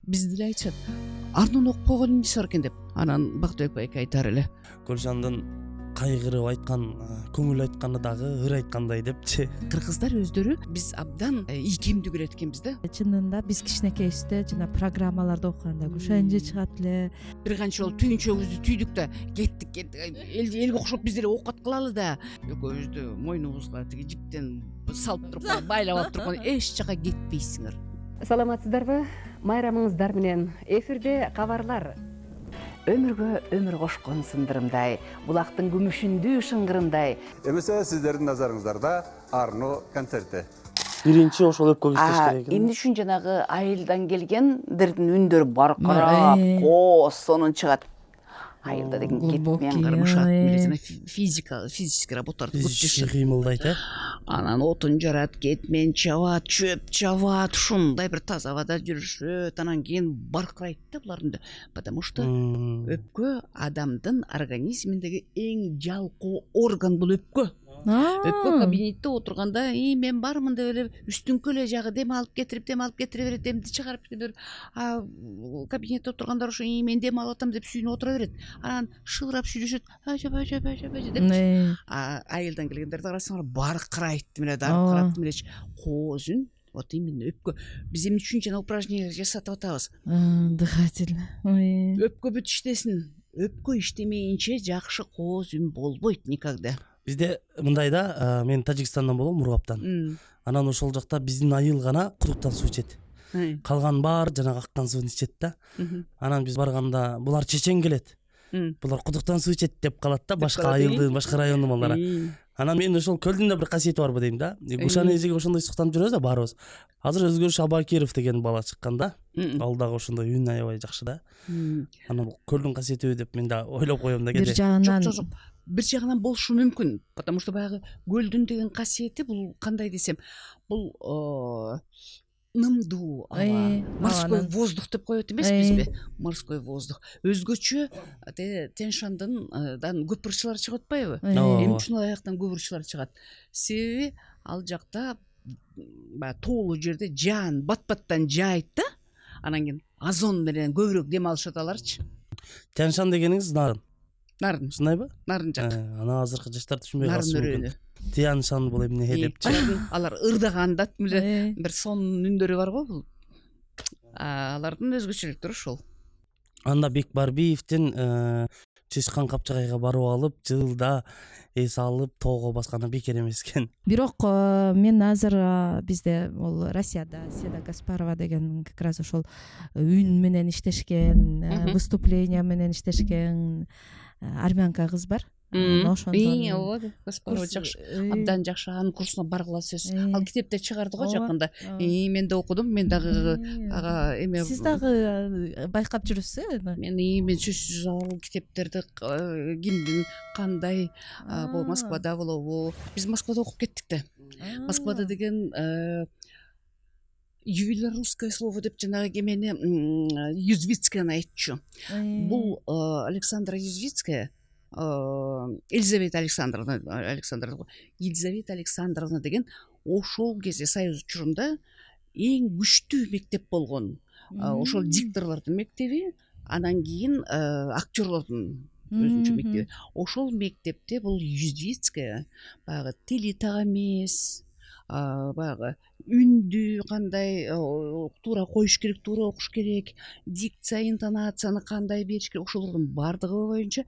бизди деле айтышат, Арнон окуп койгон эмнеси бар экен деп. Анан Бактыбек байке айтар эле, Гүлжандын кайгырып айткан, көңүл айтканы дагы ыр айткандай депчи. кыргыздар өздөрү биз абдан ийкемдүү көрөт экенбиз да. Чынында биз кичинекейибизде жана программаларда окуганда Гүшенжи чыгат эле. Бир канча жолу түйүнчөгүбүздү түйдүк да кеттик, элге окшоп биз деле оокат кылалы да. Экөөбүздү мойнубузга тиги жиптен салып туруп байлап алып туруп эч жака кетпейсиңер. Саламатсыздарбы? Майрамыңыздар менен эфирде кабарлар. Өмүргө өмүр кошкон сындырымдай, булактын күмүшүндүү шыңгырындай. Эмесе сиздердин назарыңыздарда Арно концерти. Биринчи ошол өпкө иштеш керек. Эмне үчүн жанагы айылдан келгендердин үндөрү баркырап, сонун чыгат. Айылда деген кетмен кырмышат, милесине физический работаларды көп жашат. Кыймылдайт, Анан отун жарат, кетмен чабат, чөп чабат, ушундай бир таза абада жүрүшөт, анан кийин баркырайт да булардын. Потому что өпкө адамдын организминдеги эң жалкоо орган бул өпкө. Өпкө кабинетте отурганда, мен бармын деп эле үстүңкү эле жагы дем алып кетирип берет, демди чыгарып кетип, кабинетте отургандар ошо мен дем алып атам деп сүйүнүп отура берет. Анан шылырап сүйлөшөт, деп. Айылдан келгендерди карасаңар баркырайт мелечи коозун. Вот именно өпкө. Биз эмне үчүн жана упражнение жасатып атабыз? Өпкө бүт иштесин. Өпкө иштемейинче жакшы кооз үн болбойт никогда. Бизде мындай да, мен Тажикстандан болом, Мургаптан. Анан ошол жакта биздин айыл гана кудуктан суу ичет. Калган баары жанагы аккан сууну ичет да. Анан биз барганда булар чечен келет. Булар кудуктан суу ичет деп калат да, башка айылдын, башка райондун балдары. Анан мен ошол көлдүн да бир касиети барбы дейм да. Гушан эжеге ошондой суктанып жүрөбүз да баарыбыз. Азыр Өзгөрүш Абакиров деген бала чыккан да. Ал дагы ошондой үн аябай жакшы да. Анан көлдүн касиети деп мен да ойлоп коем да кээде. Бир жагынан Бир жагынан болушу мүмкүн, потому что баягы көлдүн деген касиети бул кандай десем, бул нымдуу аба, морской воздух деп коет эмеспизби? Морской воздух. Өзгөчө Тянь-Шандан көп ырчылар чыгып атпайбы? Эми ушул аяктан көп ырчылар чыгат. Себеби ал жакта баягы тоолуу жерде жаан бат-баттан жаайт да. Анан кийин озон менен көбүрөөк дем алышат аларчы. Тянь-Шан дегениңиз нарын? Нарын. Ушундайбы? Нарын жак. Ана азыркы жаштар түшүнбөй калышы Нарын мүмкүн. өрөөнү. Тянь-Шан бул эмне депчи. Алар ырдаганда бир сонун үндөрү бар го бул. Алардын өзгөчөлүктөрү ошол. Анда Бекбарбиевдин Чычкан Капчагайга барып алып, жылда эс алып тоого басканы бекер эмес экен. Бирок мен азыр бизде бул Россияда Седа Гаспарова деген как раз ошол үн менен иштешкен, выступление менен иштешкен армянка кыз бар. Ооба, Гаспарова жакшы, абдан жакшы. Анын курсуна баргыла сөз. Ал китепте чыгарды го жакында. Мен да окудум, мен дагы ага эме. Сиз дагы байкап жүрүсүз? Мен сөзсүз ал китептерди кимдин кандай бул Москвада болобу? Биз Москвада окуп кеттик да. Москвада деген ювелир русское слово деп жанагы кемени Юзвицкаяны айтчу. Бул Александра Юзвицкая, Елизавета Александровна деген ошол кезде Союз учурунда эң күчтүү мектеп болгон. Ошол дикторлордун мектеби, анан кийин актерлордун өзүнчө мектеби. Ошол мектепте бул Юзвицкая баягы тили так эмес, баягы үндү кандай туура коюш керек, туура окуш керек, дикция, интонацияны кандай бериш керек, ошолордун бардыгы боюнча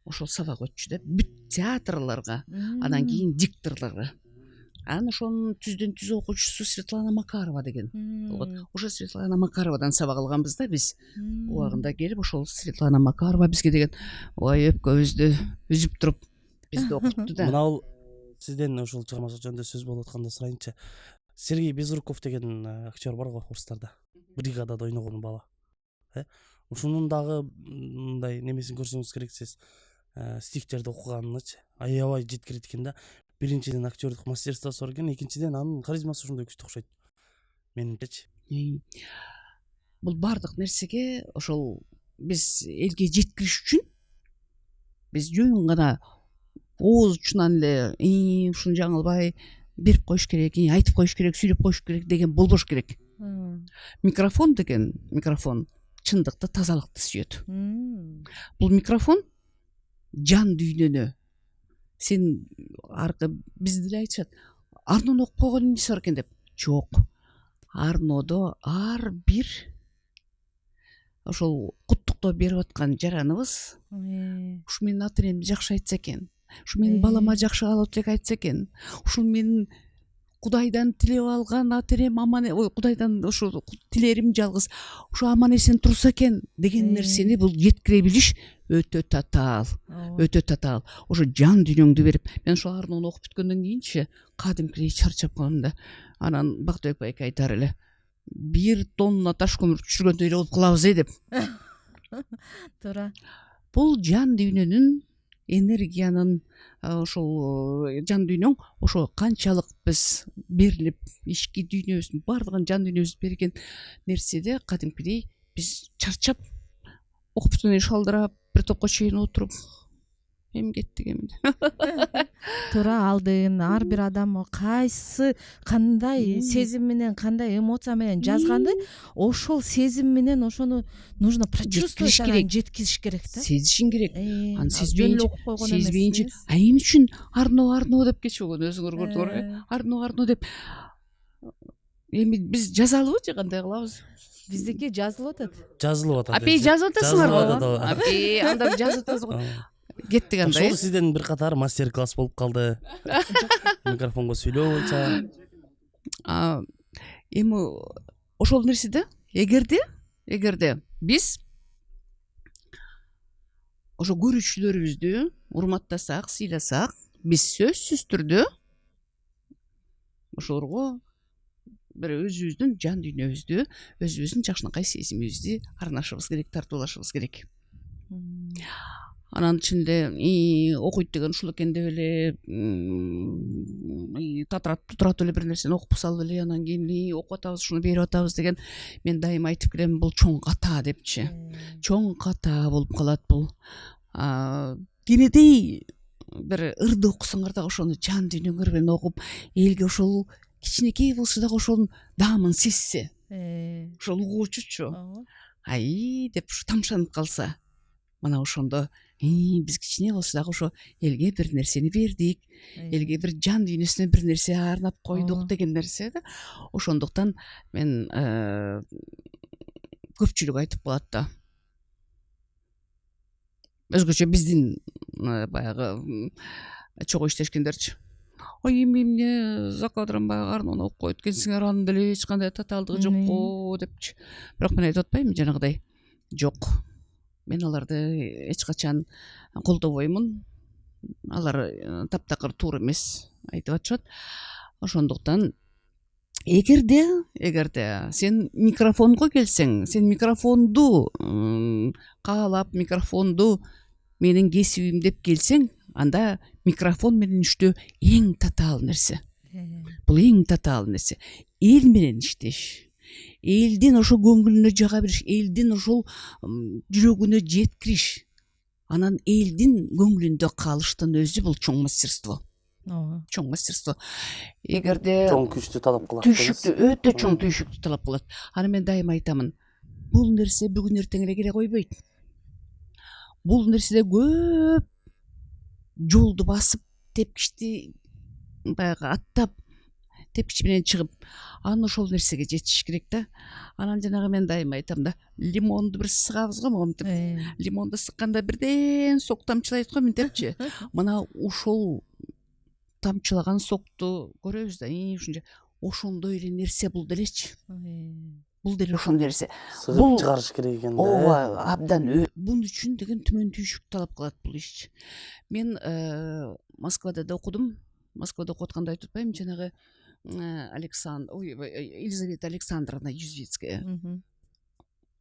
ошол сабак өтчү да, бүт театрларга, анан кийин дикторлорго. Анан ошонун түздөн түз окуучусу Светлана Макарова деген. Ошо Светлана Макаровадан сабак алганбыз да биз. Убагында келип ошол Светлана Макарова бизге деген ой өпкөбүздү үзүп туруп бизди окутту да. Мына сизден ошол чыгармачылык жөнүндө сөз болуп атканда сурайынчы. Сергей Безруков деген актер бар го орустарда. Бригадада ойногон бала. Ушунун дагы мындай немесин көрсөңүз керек сиз. Стихтерди окуганычы аябай жеткирет экен да. Биринчиден актерлук мастерствосу бар экен, экинчиден анын харизмасы ошондой күчтүү окшойт. Менимчечи. Бул бардык нерсеге ошол биз элге жеткириш үчүн биз жөн гана ооз учунан эле ушуну жаңылбай берип коюш керек, айтып коюш керек, сүйлөп коюш керек деген болбош керек. Микрофон деген микрофон чындыкты тазалыкты сүйөт. Бул микрофон жан дүйнөнү сен аркы бизди эле айтышат Арнону окуп койгон эмнеси бар экен деп. Жок. Арнодо ар бир ошол куттуктоо берип аткан жараныбыз ушу менин ата энемди жакшы айтса экен, ушу менин балама жакшы каалоо тилек айтса экен, ушул менин Кудайдан тилеп алган ата энем Кудайдан ошо тилерим жалгыз ушу аман эсен турса экен деген нерсени бул жеткире билиш өтө татаал. Өтө татаал. Ошо жан дүйнөңдү берип, мен ошол Арнону окуп бүткөндөн кийинчи кадимкидей чарчап калдым да. Анан Бактыбек байке айтар эле, 1 тонна таш көмүр түшүргөндөй эле болуп калабыз деп. Туура. Бул жан дүйнөнүн энергиянын ошол жан дүйнөң ошо канчалык биз берилип ички дүйнөбүздүн баардыгын жан дүйнөбүздү берген нерседе кадимкидей биз чарчап окуп бүткөндөн шалдырап бир топко чейин отуруп эми кеттик эми. Туура, алдын ар бир адам кайсы кандай сезим менен, кандай эмоция менен жазганды ошол сезим менен ошону нужно прочувствовать, анан жеткизиш керек да. Сезишиң керек. Аны сезбейинчи, эмне үчүн Арно деп кечбөгөн өзүңөр көрдүңөр, Арно деп. Эми биз жазалыбы же кандай кылабыз? Биздики жазылып атат. Апей жазып атасыңарбы? Апей анда жазып атасызбы? Кеттик анда. Ошол сизден бир катар мастер класс болуп калды. Микрофонго сүйлөө боюнча. Эми ошол нерседе эгерде биз ошо көрүүчүлөрүбүздү урматтасак, сыйласак, биз сөзсүз түрдө ошолорго бир өзүбүздүн жан дүйнөбүздү, өзүбүздүн жакшынакай сезимибизди арнашыбыз керек, тартуулашыбыз керек. Анан ичинде окуйт деген ушул экен деп эле тутрап эле бир нерсени окуп салып эле анан кийин окуп атабыз, ушуну берип атабыз деген мен дайыма айтып келем, бул чоң ката депчи. Чоң ката болуп калат бул. Кенедей бир ырды окусаңар дагы ошону жан дүйнөңөр менен окуп, элге ошол кичинекей болсо дагы ошонун даамын сезсе, ошол угуучучу ай деп ушу тамшанып калса, мына ошондо биз кичине болсо дагы ошо элге бир нерсени бердик, элге бир жан дүйнөсүнө бир нерсе арнап койдук деген нерсе да. Ошондуктан мен көпчүлүк айтып калат да. Өзгөчө биздин баягы чогуу иштешкендерчи. Ой эмне закадран баягы Арнону окуп коет экенсиңер, анын деле эч кандай татаалдыгы жок го депчи. Бирок мен айтып атпаймынбы жанагыдай. Жок. Мен аларды эч качан колдобоймун. Алар таптакыр туура эмес айтып атышат. Ошондуктан эгерде сен микрофонго келсең, сен микрофонду каалап, микрофонду менин кесибим деп келсең, анда микрофон менен иштөө эң татаал нерсе. Бул эң татаал нерсе. Эл менен иштеш. Элдин ошо көңүлүнө жага бериш, элдин ошол жүрөгүнө жеткириш, анан элдин көңүлүндө калыштын өзү бул чоң мастерство. Чоң мастерство. Эгерде чоң күчтү талап кылат. Түйшүктү, өтө чоң түйшүктү талап кылат. Аны мен дайыма айтамын. Бул нерсе бүгүн эртең эле келе койбойт. Бул нерседе көп жолду басып, тепкичти баягы аттап, тепкич менен чыгып, анан ошол нерсеге жетиш керек да. Анан жанагы мен дайыма айтам да, лимонду бир сыгабыз го монтип. Лимонду сыкканда бирден сок тамчылайт го мынтепчи. Мына ошол тамчылаган сокту көрөбүз да, ушунча. Ошондой эле нерсе бул делечи. Бул деле ошол нерсе. Сыгып чыгарыш керек экен да. Ооба, абдан. Бун үчүн деген түмөн түйшүк талап кылат бул иш. Мен Москвада да окудум. Москвада окуп атканда айтып атпаймынбы, жанагы Елизавета Александровна Юзвицкая.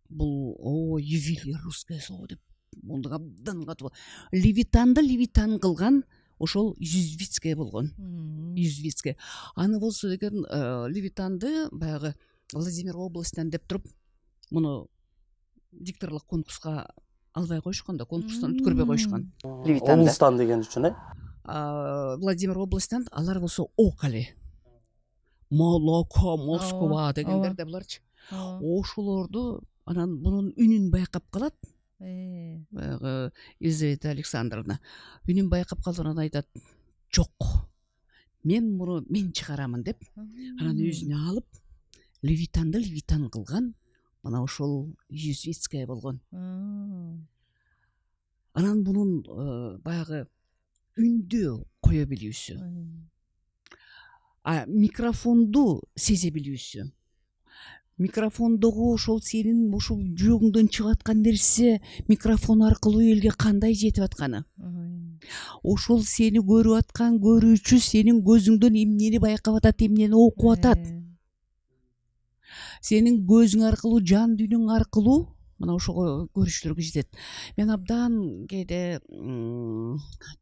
Бул ювелир русское слово деп. Мунду абдан катуу. Левитан кылган ошол Юзвицкая болгон. Юзвицкая. Аны болсо деген Левитанды баягы Владимир областынан деп туруп, муну дикторлук конкурска албай коюшкан да, конкурстан өткөрбөй коюшкан. Областан деген үчүн, Владимир областынан, алар болсо Окали. Молоко Москва дегендер да буларчы. Ошолорду анан бунун үнүн байкап калат. Баягы Елизавета Александровна үнүн байкап калып анан айтат: "Жок. Мен чыгарамын" деп. Анан өзүнө алып Левитанды Левитан кылган мына ошол Юзветская болгон. Анан бунун баягы үндү кое билүүсү, микрофонду сезе билүүсү, микрофондогу ошол сенин ушул жүрөгүңдөн чыгып аткан нерсе микрофон аркылуу элге кандай жетип атканы, ошол сени көрүп аткан көрүүчү сенин көзүңдөн эмнени байкап атат, эмнени окуп атат, сенин көзүң аркылуу, жан дүйнөң аркылуу мына ошого көрүүчүлөргө жетет. Мен абдан кээде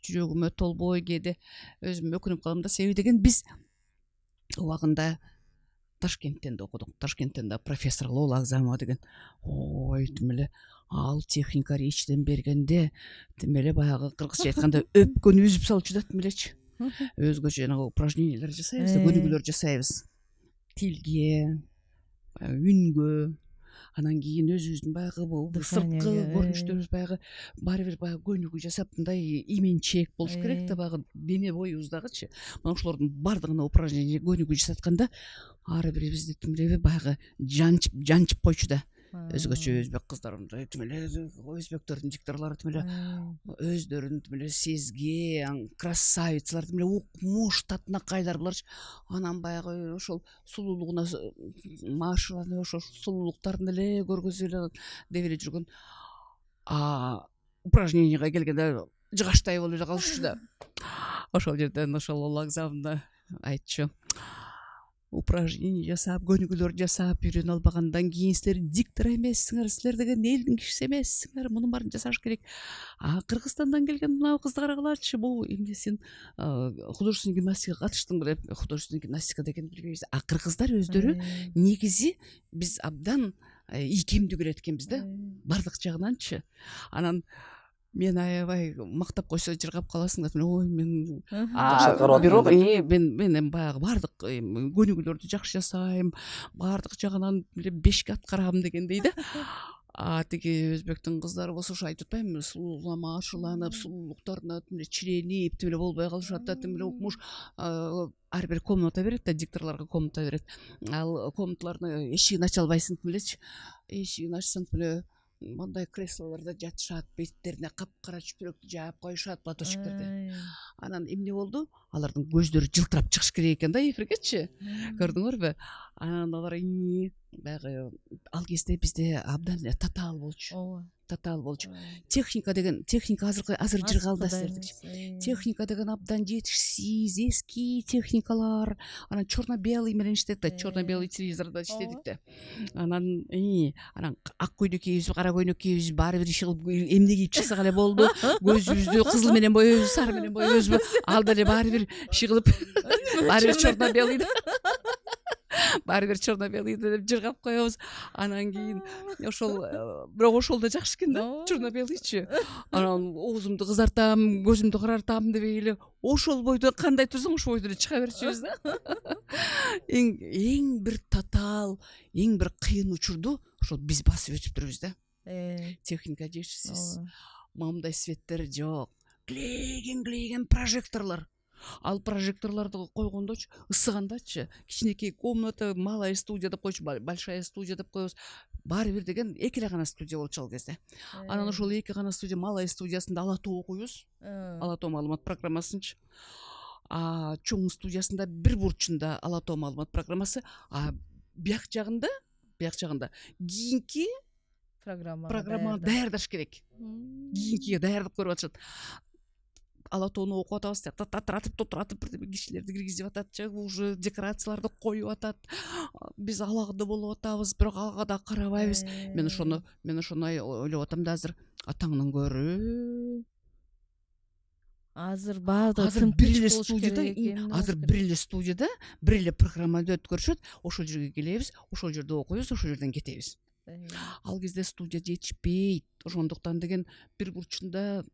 жүрөгүмө толбой, кээде өзүм өкүнүп калам да, себеби деген биз убагында Ташкенттен да окудук. Ташкенттен да профессор Лола Агзамова деген. Ой, тим эле ал техника речьтен бергенде, тим эле баягы кыргызча айтканда өпкөнү үзүп салчу да, тим элечи. Өзгөчө жанагы упражнениялар жасайбыз да, көнүгүүлөр жасайбыз. Тилге, үнгө, анан кийин өзүбүздүн баягы сырткы көрүнүштөрүбүз баягы баары бир баягы көнүгүү жасап мындай именчек болуш керек да, баягы дене боюбуздагычы. Мына ошолордун баардыгына упражнение көнүгүү жасатканда ар бирибизди тим эле баягы жанчып койчу да. Өзгөчө өзбек кыздарындай тим эле өзбектөрдүн дикторлору тим эле өздөрүн тим эле сезге, красавицалар тим эле укмуш татынакайлар буларчы. Анан баягы ошол сулуулугуна машыганы, ошол сулуулуктарын эле көргөзүп эле деп эле жүргөн. Упражнениеге келгенде жыгаштай болуп эле калышчу да. Ошол жерден ошол Лола Агзамовна айтчу: упражнение жасап, көнүгүүлөр жасап үйрөнүп албагандан кийин силер диктор эмессиңер, силер деген элдин кишиси эмессиңер, мунун баарын жасаш керек. Кыргызстандан келген мына кызды карагылачы, бул эмне сен художественный гимнастикага катыштың деп. Художественный гимнастика деген билбейбиз. Кыргыздар өздөрү негизи биз абдан ийкемдүү көрөт экенбиз да, бардык жагынанчы. Анан мен аябай мактап койсо жыргап каласың да, ой мен бирок мен баягы бардык көнүгүүлөрдү жакшы жасайм, бардык жагынан 5ке аткарам дегендей да. Тиги өзбектин кыздары болсо ошо айтып атпаймынбы, сулуулугуна машыланып, сулуулуктарына чиренип тим эле болбой калышат да, тим эле укмуш ар бир комната берет да, дикторлорго комната берет. Ал комнаталардын эшигин ача албайсың тим элечи. Эшигин ачсаң тим эле мындай креслолордо жатышат, беттерине капкара чүпүрөктү жаап коюшат, платочектерди. Анан эмне болду? Алардын көздөрү жылтырап чыгыш керек экен да эфиргечи. Көрдүңөрбү? Анан алар баягы ал кезде бизде абдан татаал болчу. Татаал болчу. Техника азыр жыргалда силердики. Техника деген абдан жетишсиз, эски техникалар. Анан черно-белый менен иштедик да, черно-белый телевизордо иштедик да. Анан ак көйнөк кийип, кара көйнөк кийип, баары бир иши кылып эмне кийип чыксак эле болду. Көзүбүздү кызыл менен боёбуз, сары менен боёбузбу, ал деле баары бир иши кылып, баары бир черно-белый баары бир черно-белый деп жыргап коебуз. Анан кийин ошол бирок ошол да жакшы экен да, черно-белыйчы. Анан оозумду кызартам, көзүмдү карартам дебей эле ошол бойдо кандай турсаң ошол бойдо эле чыга берчүбүз да. Эң бир татаал, эң бир кыйын учурду ошол биз басып өтүптүрбүз да. Техника жетишсиз, мындай светтер жок, клейген прожекторлор. Ал прожекторлорду койгондочу, ысыгандачы, кичинекей комната, малая студия деп койчу, большая студия деп коебуз. Баары бир деген эки эле гана студия болчу ал кезде. Анан ошол эки гана студия, малая студиясында Алатоо окуйбуз. Алатоо маалымат программасынчы. Чоң студиясында бир бурчунда Алатоо маалымат программасы, бияк жагында кийинки программа даярдаш керек. Кийинкиге даярдык көрүп атышат. Алатоону окуп атабыз, татыратып бир кишилерди киргизип атат, уже декорацияларды коюп атат. Биз алагында болуп атабыз, бирок ага да карабайбыз. Мен ошону ойлоп атам да азыр, атаңнан көрү. Азыр баардыгы азыр бир эле студияда, бир эле программада өткөрүшөт. Ошол жерге келебиз, ошол жерде окуйбуз, ошол жерден кетебиз. Ал кезде студия жетишпейт. Ошондуктан деген бир бурчунда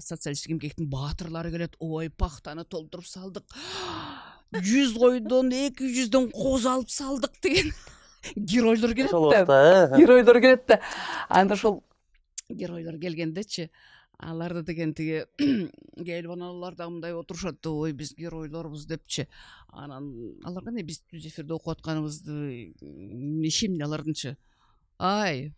социалисттик эмгектин баатырлары келет. Ой, пахтаны толтуруп салдык. 100 койдон 200дөн коз алып салдык деген геройлор келет ошол да. убакта Геройлор келет да. Анда ошол геройлор келгендечи аларды деген тиги келип аналар да мындай отурушат, ой биз геройлорбуз депчи. Анан алар кандай биз түз эфирде окуп атканыбызды ишемде алардынчы. Ай,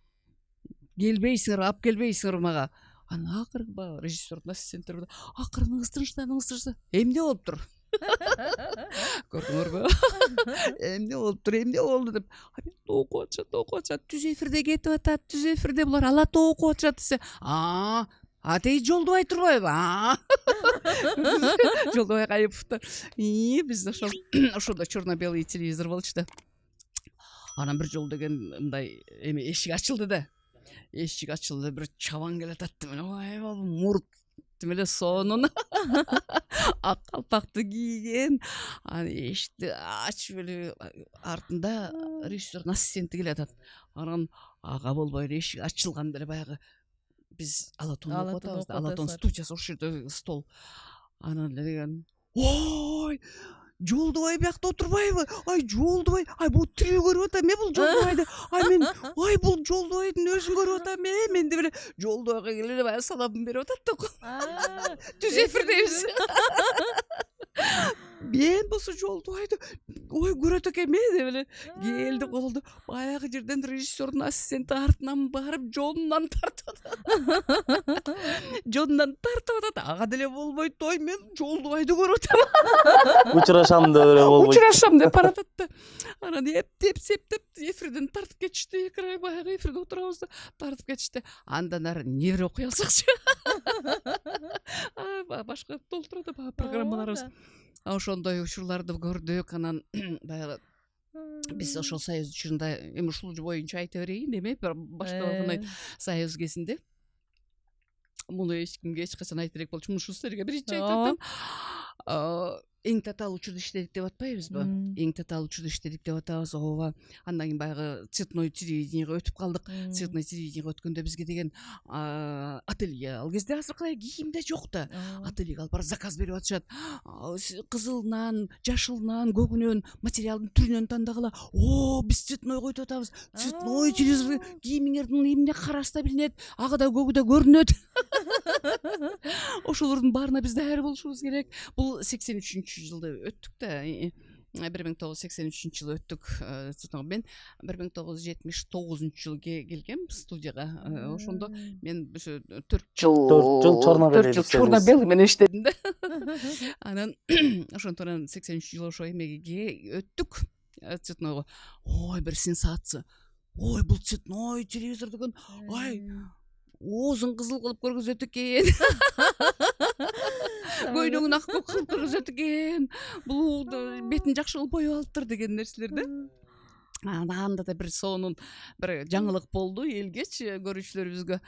келбейсиңер, алып келбейсиңер мага. Анан акыркы баягы режиссердун ассистенттери акырыңыз тынчтаныңыз. Эмне болуптур? Көрдүңөрбү? Эмне болду деп. Окуп атышат, түз эфирде кетип атат, түз эфирде булар алат окуп атышат десе. Атей Жолдубай турбайбы? Жолдубай Кайыповдор. Биз ошондо черно-белый телевизор болчу да. Анан бир жолу деген мындай эме эшик ачылды да. Бир чабан келатат демеле. Ой, мурт демеле сонун ак калпакты кийген. Анан эшикти ачып эле артында режиссердун ассистенти келатат. Анан ага болбой эшик ачылганда эле баягы биз Алатууну окуп атабыз да. Алатуун студиясы ошол жерде стол. Анан деген ой, Жолдубай биякта отурбайбы? Ай, Жолдубай, ай бул тирүү көрүп атам, бул Жолдубайды. Ай мен, ай бул Жолдубайдын өзүн көрүп атам, мен деп эле Жолдубайга келип эле баягы саламын берип атат да. Түз эфирдебиз. Мен болсо Жолдубайды ой көрөт экенмин деп эле келди колду. Баягы жерден режиссердун ассистенти артынан барып жонунан тартып атат. Ага деле болбойт, ой мен Жолдубайды көрүп атам. учурашам деп эле болбойт. Учурашам деп баратат да. Анан эптеп эфирден тартып кетишти. Экран баягы эфирде отурабыз да, тартып кетишти. Андан ары эмне окуй алсакчы. Башка толтурат да программаларыбыз. Ошондой учурларды көрдүк. Анан баягы биз ошол Союз учурунда эми ушул боюнча айта берейин деме, баштабагындай Союз кезинде муну эч кимге эч качан айта элек болчумун. Ушул силерге биринчи айтып атам. Эң татаал учурда иштедик деп атпайбызбы? Эң татаал учурда иштедик деп атабыз. Ооба. Андан кийин баягы цветной телевидениеге өтүп калдык. Цветной телевидениеге өткөндө бизге деген ателье. Ал кезде азыркыдай кийим да жок да. Ательеге алып барып заказ берип атышат. Кызылынан, жашылынан, көгүнөн, материалдын түрүнөн тандагыла. Биз цветной койтуп атабыз. Цветной телевизор кийимиңердин эмне караста билинет, ага да көгү да көрүнөт. Ошолордун баарына биз даяр болушубуз керек. Бул 83-жылда өттүк да. 1983-жылы өттүк. Мен 1979-жылы келгем студияга. Ошондо мен 4 жыл черно-белый менен иштедим да. Анан ошонтон 83-жылы ошо эмеге өттүк. Цветнойго. Ой, бир сенсация. Ой, бул цветной телевизор деген. Ай, оозун кызыл кылып көргөзөт экен. Көйнөгүн ак көк кылып көргөзөт экен. Бул бетин жакшы кылып боеп алыптыр деген нерселерди. Анда да бир сонун бир жаңылык болду элгечи, көрүүчүлөрүбүзгө.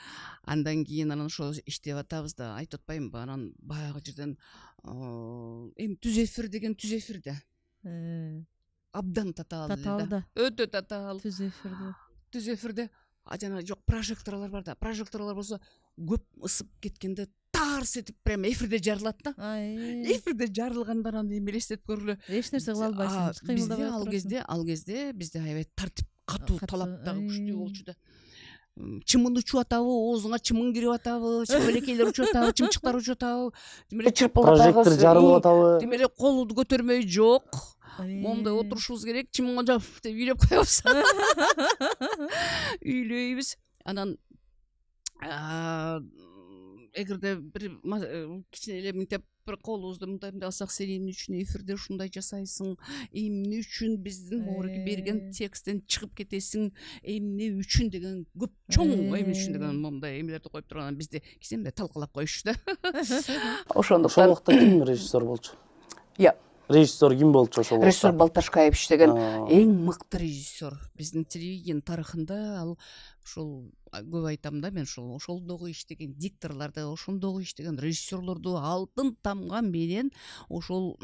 Андан кийин анан ошо иштеп атабыз да, айтып атпаймынбы, анан баягы жерден эми түз эфир деген түз эфирде. Абдан татаал да. Өтө татаал. Түз эфирде. Жана жок, прожекторлор бар да. Прожекторлор болсо көп ысып кеткенде тарс этип прямо эфирде жарылат да. Эфирде жарылганда анан эми элестетип көргүлө. Эч нерсе кыла албайсың. Кыймылдабай ал кезде бизде аябай тартип, катуу талаптагы күчтүү болчу да. Чымын учуп атабы, оозуңа чымын кирип атабы, чөбөлөкейлер учуп атабы, чымчыктар учуп атабы, демеле чырпылдап прожектор жарылып атабы. Демеле колду көтөрмөй жок. Момундай отурушубуз керек, чымынга жап деп үйлөп коебуз. Үйлөйбүз. Анан эгерде бир кичине эле мынтип бир колубузду мындай алсак, сен эмне үчүн эфирде ушундай жасайсың, эмне үчүн биздин мориге берген тексттен чыгып кетесиң, эмне үчүн деген көп чоң эмне үчүн деген момундай эмелерди коюп турган бизди кичине мындай талкалап коюшчу да. Ошондуктан ошол убакта ким режиссер болчу? Режиссер ким болчу ошол? Режиссер Балташкаевич деген эң мыкты режиссер. Биздин телевидение тарыхында ал ошол көп айтам да мен, ошолдогу иштеген дикторлорду, ошондогу иштеген режиссерлорду алтын тамга менен ошол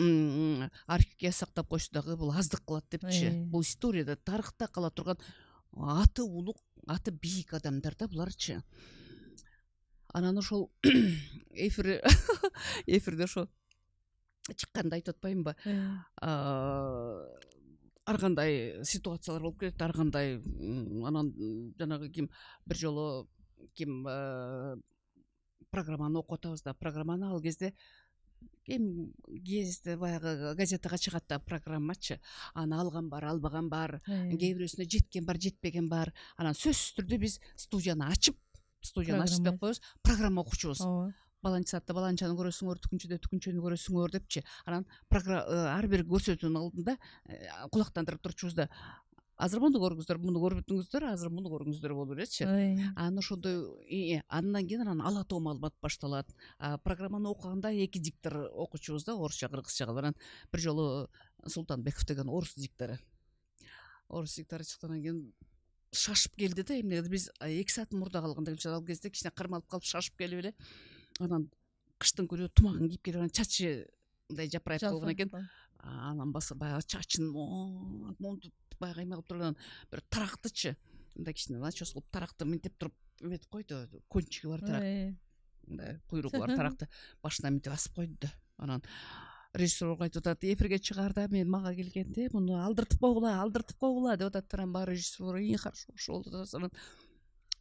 архивге сактап койсо дагы бул аздык кылат депчи. Бул историяда, тарыхта кала турган аты улук, аты бийик адамдар да буларчы. Анан ошол эфирде ошо чыкканда айтып атпаймынбы, ар кандай ситуациялар болуп келет, ар кандай анан жанагы ким бир жолу ким программаны окуп атабыз да, программаны ал кезде кезде баягы газетага чыгат да программачы, аны алган бар, албаган бар, кээ бирөөсүнө жеткен бар, жетпеген бар. Анан сөзсүз түрдө биз студияны ачып деп коебуз, программа окучубуз. Баланчы саатта баланчаны көрөсүңөр, түкүнчөнү көрөсүңөр депчи. Анан ар бир көрсөтүүнүн алдында кулактандырып турчубуз да. Азыр муну көрүңүздөр, муну көрбөтүңүздөр, азыр муну көрүңүздөр болуп элечи. Анан ошондой андан кийин анан ала тоо маалымат башталат. Программаны окуганда эки диктор окучубуз да, орусча, кыргызча. Анан бир жолу Султанбеков деген орус диктору чыкты, анан кийин шашып келди да, эмне биз 2 саат мурда калганда ал кезде кичине кармалып калып шашып келип эле. Анан кыштын күнү тумагын кийип келип, анан чачы мындай жапырайып калган экен. Анан баягы чачын монтуп баягы эме кылып турган бир тарактычы, мындай кичине начос кылып таракты мынтип туруп эметип койду, кончиги бар тарак, мындай куйругу бар таракты башына мынтип асып койду да. Анан режиссер айтып атат, эфирге чыгарда мен мага келгенде муну алдыртып койгула деп атат. Анан баары режиссер хорошо ошо болду. Анан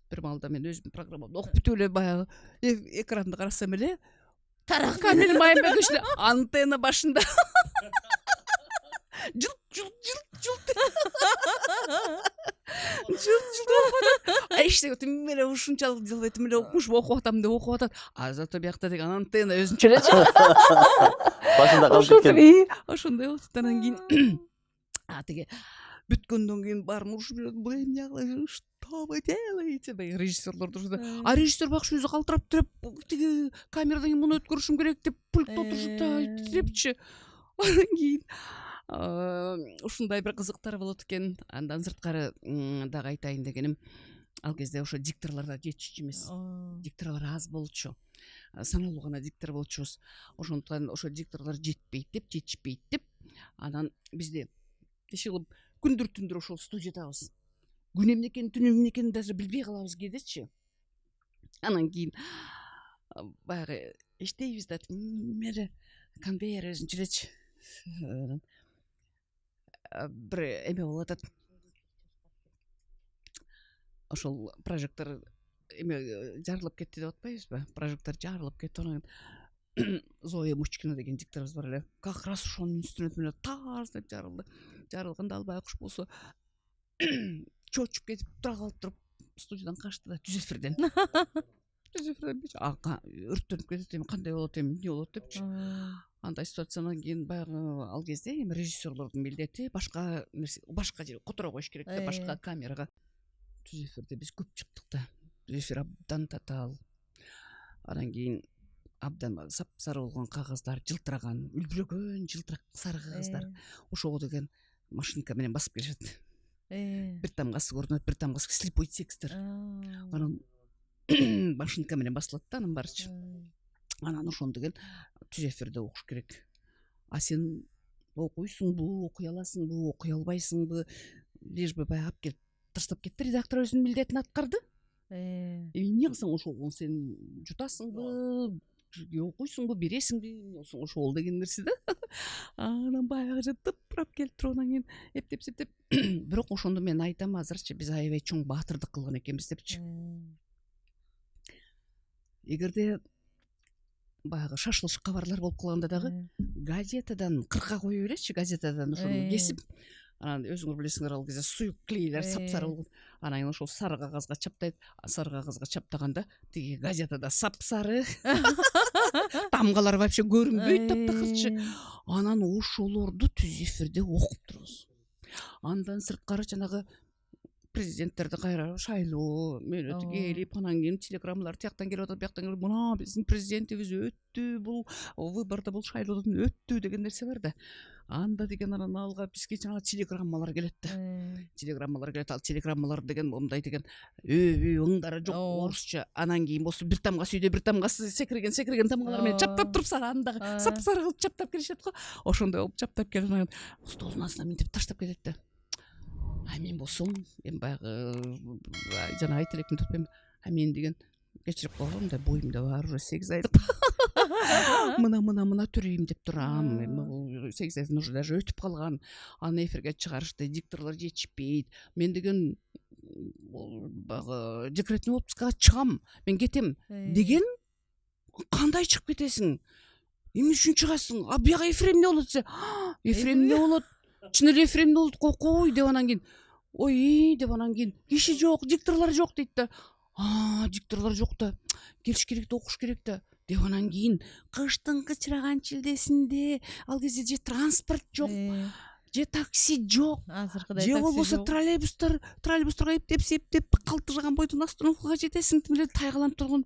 бир маалда мен өзүмдүн программамды окуп бүтүп эле баягы экранды карасам эле тарак Камил Майымбекович антенна башында жылт эчтеги эле ушунчалык жылбайт эле окуп атам деп окуп атат. Зато биякта деген антенна өзүнчө элечи. Башында калып кеткен. Ошондой болуп. Анан кийин тиги бүткөндөн кийин баарын урушуп жүрөт. Бул эмне кылып, что вы делаете? Баягы режиссерлор турушат. Режиссер багыш өзү калтырап туруп, тиги камерадан кийин муну өткөрүшүм керек деп пультта отурушуп депчи. Анан кийин ушундай бир кызыктар болот экен. Андан сырткары дагы айтайын дегеним, ал кезде ошо дикторлор да жетишчү эмес. Дикторлор аз болчу. Саналуу гана диктор болчубуз. Ошондуктан ошо дикторлор жетишпейт деп, анан бизде иши кылып күндүр-түндүр ошол студиядабыз. Күн эмне экенин, түн эмне экенин даже билбей калабыз кээдечи. Анан кийин баягы иштейбиз да, мери конвейер өзүнчө элечи. Бир эме болуп атат. Ошол прожектор эме жарылып кетти деп атпайбызбы? Прожектор жарылып кетти. Анан Зоя Мучкина деген дикторубуз бар эле. Как раз ошонун инструментимен тарс деп жарылды. Жарылганда ал байкуш болсо чочуп кетип тура калып туруп студиядан качты да, түз эфирден. Өрттөнүп кетет, эми кандай болот, эми эмне болот депчи. Андай ситуациянан кийин баягы ал кезде эми режиссерлордун милдети башка жер которо коюш керек да, башка камерага. Түз эфирде биз көп чыктык да. Түз эфир абдан татаал. Анан кийин абдан сап-сары болгон кагаздар, жылтыраган, үлбүрөгөн жылтырак сары кагаздар. Ошого деген машинка менен басып келишет. Бир тамгасы көрүнөт, бир тамгасы слепой текстер. Анан машинка менен басылат да, анын баарычы. Анан ошону деген түз эфирде окуш керек. Сен окуйсуңбу, окуй аласыңбы, окуй албайсыңбы? Лишь бы баягы алып келип таштап кетти. Редактор өзүнүн милдетин аткарды. Эмне кылсаң ошол сен жутасыңбы, окуйсуңбу, бересиңби, ошол деген нерсе да. Анан баягы тыпырап келип туруп, анан кийин эптеп. Бирок ошондо мен айтам, азырчы биз аябай чоң баатырдык кылган экенбиз депчи. Эгерде баягы шашылыш кабарлар болуп калганда дагы газетадан кырка коюп элечи, газетадан ошону кесип, анан өзүңөр билесиңер, ал кезде суюк клейлер сап-сары болгон. Анан ошол сары кагазга чаптайт. Сары кагазга чаптаганда тиги газетада сап-сары тамгалар вообще көрүнбөйт, таптакырчы. Анан ошолорду түз эфирде окуп турабыз. Андан сырткары жанагы президенттерди кайра шайлоо мөөнөтү келип, анан кийин телеграммалар тияктан келип атат, бияктан келип, мына биздин президентибиз өттү, бул выбордо бул шайлоодон өттү деген нерсе бар да. Анда деген анан алга бизге жана телеграммалар келет да. Телеграммалар келет, ал телеграммалар деген мындай деген ыңдары жок орусча. Анан кийин болсо бир тамгасы үйдө, бир тамгасы секирген тамгалар менен чаптап туруп, андагы сап-сары кылып чаптап келишет го. Ошондой болуп чаптап келип, анан столдун астына минтип таштап кетет да. Мен болсом, эми баягы жана айта элекмин деп атпайм. Мен деген кечирип койгом да, боюмда бар уже 8 айлык. мына төрейм деп турам. Эми 80 уже даже өтүп калган. Аны эфирге чыгарышты, дикторлор жетишпейт. Мен деген баягы декретный отпускага чыгам, мен кетем деген кандай чыгып кетесиң? Эмне үчүн чыгасың? А бияга эфир эмне болот десе, эфир эмне болот? Чын эле эфир эмне болот? Кой деп анан кийин, ой деп анан кийин киши жок, дикторлор жок дейт да. Дикторлор жок да. Келиш керек да, окуш керек да. Деп анан кийин кыштын кычыраган чилдесинде ал кезде же транспорт жок, же такси жок, же болбосо троллейбустарга эптеп калтырган бойдон остановкага жетесиң, тим эле тайгаланып турган.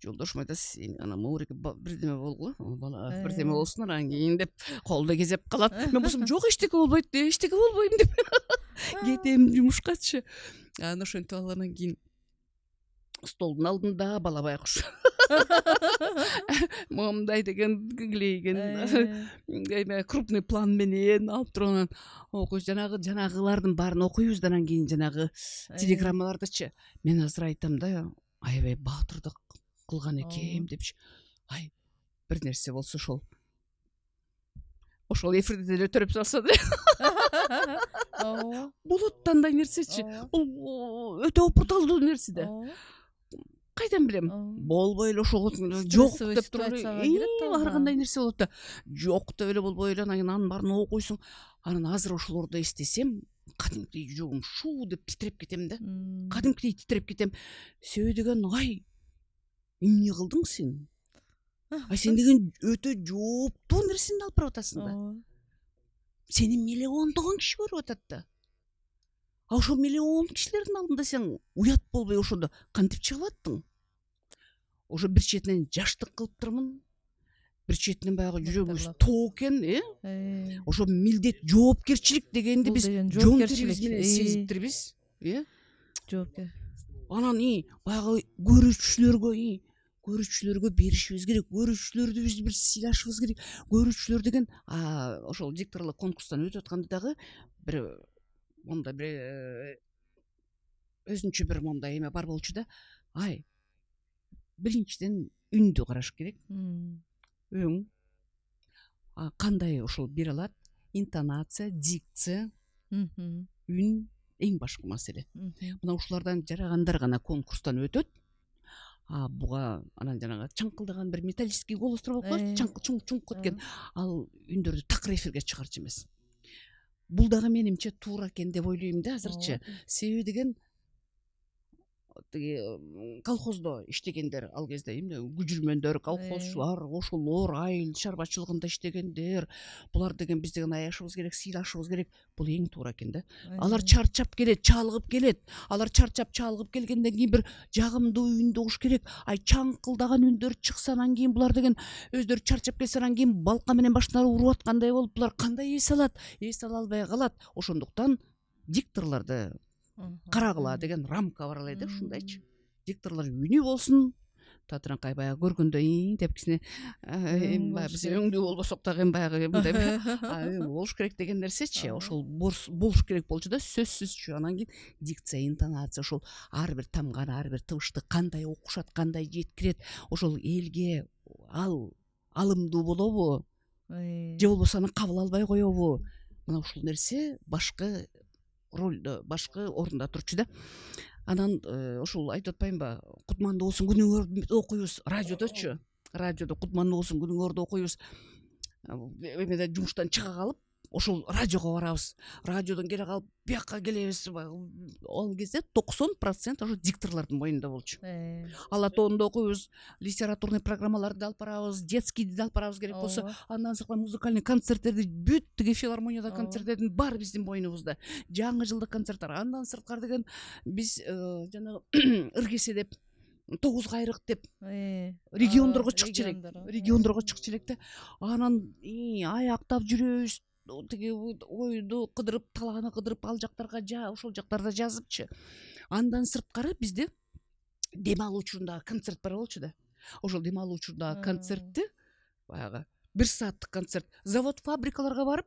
Жолдошум айтат, сен ана моуреге бирдеме болгула, бала бирдеме болсун анан кийин деп колдо кезеп калат. Мен болсом жок, эчтеке болбойт, эчтеке болбойм деп кетем жумушкачы. Анан ошентип алгандан кийин столдун алдында бала байкуш момундай деген киглейген эме крупный план менен алып туруп анан окуйбуз, жанагылардын баарын окуйбуз да анан кийин жанагы телеграммалардычы. Мен азыр айтам да, аябай баатырдык кылган экем депчи. Ай, бир нерсе болсо ошол эфирди деле төрөп салса да болот андай нерсечи. Бул өтө опурталдуу нерсе да. Кайдан билем? Болбой эле ошого жок деп туруп ар кандай нерсе болот да. Жок деп эле болбой эле анан кийин анын баарын окуйсуң. Анан азыр ошолорду эстесем, кадимкидей жүрөгүм шу деп титиреп кетем да. Кадимкидей титиреп кетем. Себеби деген, ай, эмне кылдың сен? Ай, сен деген өтө жооптуу нерсени алып барып атасың да. Сени миллиондогон киши көрүп атат да. А ошол миллион кишилердин алдында сен уят болбой ошондо кантип чыгып аттың? Ошо бир четинен жаштык кылыптырмын, бир четинен баягы жүрөгүбүз тоо экен, ошо милдет, жоопкерчилик дегенди биз жоопкерчилик менен сезиптирбиз, жоопкер. Анан баягы көрүүчүлөргө беришибиз керек, көрүүчүлөрдү биз бир сыйлашыбыз керек. Көрүүчүлөр деген ошол дикторлук конкурстан өтүп атканда дагы бир мондай бир өзүнчө бир мондай эме бар болчу да. Ай, биринчиден үндү караш керек. Өң кандай ошол бере алат? Интонация, дикция, үн эң башкы маселе. Мына ушулардан жарагандар гана конкурстан өтөт. Буга анан жанагы чаңкылдаган бир металлический голостор болуп калат, чуңк кеткен. Ал үндөрдү такыр эфирге чыгарчу эмес. Бул дагы менимче туура экен деп ойлойм да азырчы. Себеби деген колхоздо иштегендер, ал кезде эмне күжүрмөндөр, колхозчулар, ошолор, айыл чарбачылыгында иштегендер, булар деген биз деген аяшыбыз керек, сыйлашыбыз керек. Бул эң туура экен да. Алар чарчап келет, чалгып келет. Алар чарчап чалгып келгенден кийин бир жагымдуу үндү угуш керек. Ай, чаңкылдаган үндөр чыкса анан кийин булар деген өздөрү чарчап келсе анан кийин балка менен башына уруп аткандай болуп, булар кандай эс алат? Эс ала албай калат. Ошондуктан дикторлорду карагыла деген рамка бар эле да, ушундайчы. Дикторлор үнү болсун. Татыраңкай баягы көргөндө деп кичине биз өңдүү болбосок дагы баягы мындай болуш керек деген нерсечи. Ошол болуш керек болчу да, сөзсүзчү. Анан кийин дикция, интонация, ошол ар бир тамганы, ар бир табышты кандай окушат, кандай жеткирет, ошол элге алымдуу болобу? Же болбосо аны кабыл албай коебу? Мына ушул нерсе башкы ролдо, башкы орунда турчу да. Анан ошол айтып атпаймынбы, кутмандуу болсун күнүңөрдү окуйбуз радиодочу. Радиодо кутмандуу болсун күнүңөрдү окуйбуз. Эмеде жумуштан чыга калып, ошол радиого барабыз. Радиодон келе калып, бияка келебиз. Ал кезде 90% ошо дикторлордун моюнда болчу. Алатоондо окуйбуз, литературный программаларды алып барабыз, детскийди алып барабыз керек болсо, андан сырткары музыкальный концерттерди, бүт тиги филармонияда концерттердин баары биздин моюнубузда. Жаңы жылдык концерттер, андан сырткары деген биз жанагы ыргесе деп, 9 кайрык деп региондорго чыкчу элек да. Анан аяктап жүрөбүз, тиги ойду кыдырып, талаганы кыдырып, ал жактарга ошол жактарда жазыпчы. Андан сырткары бизде дем алуу учурундагы концерт бар болчу да. Ошол дем алуу учурундагы концертти баягы 1 сааттык концерт, завод, фабрикаларга барып,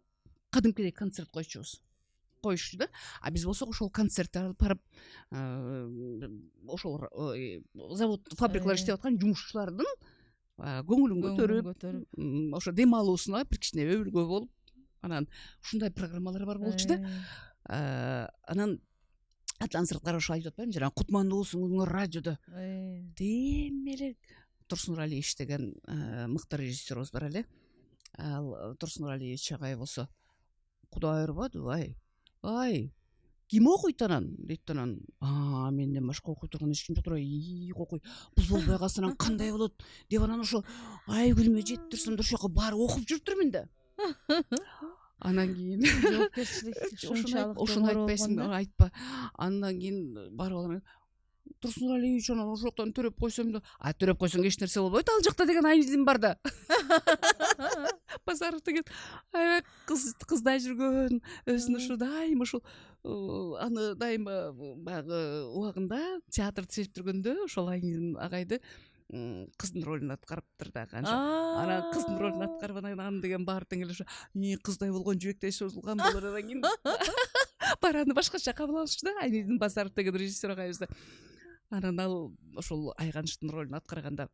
кадимкидей концерт коючу да. А биз болсок ошол концертти алып барып, ошол завод, фабрикалар иштеп аткан жумушчулардын көңүлүн көтөрүп ошо дем алуусуна бир кичине өбүлгө болуп анан ушундай программалар бар болчу да. Анан Атлан Сырткаров ошо айтып атпаймынбы жанагы кутмандуусуңар радиодо дем эле Турсун Нуралиевич деген мыкты режиссерибиз бар эле. Ал Турсун Нуралиевич агай болсо Кудай ырбады ай ким окуйт анан дейт анан менден башка окуй турган эч ким жок окуй бул болбой калса анан кандай болот деп анан ошо айгүлүмө жетип турсам ошол жака барып окуп жүрүптүрмүн да. Анан кийин жоопкерчилик ошону айтпайсың айтпа. Андан кийин барып алам Турсун Нуралиевич анан ошол жактан төрөп койсом да төрөп койсоң эч нерсе болбойт ал жакта деген айдым бар да. Базаров деген аябай кыздай жүргөн өзүн ушу дайыма ушул аны дайыма баягы убагында театрды сезип жүргөндө ошол Айнидин агайды кыздын ролун аткарыптыр да канча. Анан кыздын ролун аткарып анан деген баары тең эле ошо кыздай болгон жибектей созулган болор анан кийин баары аны башкача кабыл алышчу да Айнидин Базаров деген режиссер агайыбызды. Анан ал ошол Айганыштын ролун аткарганда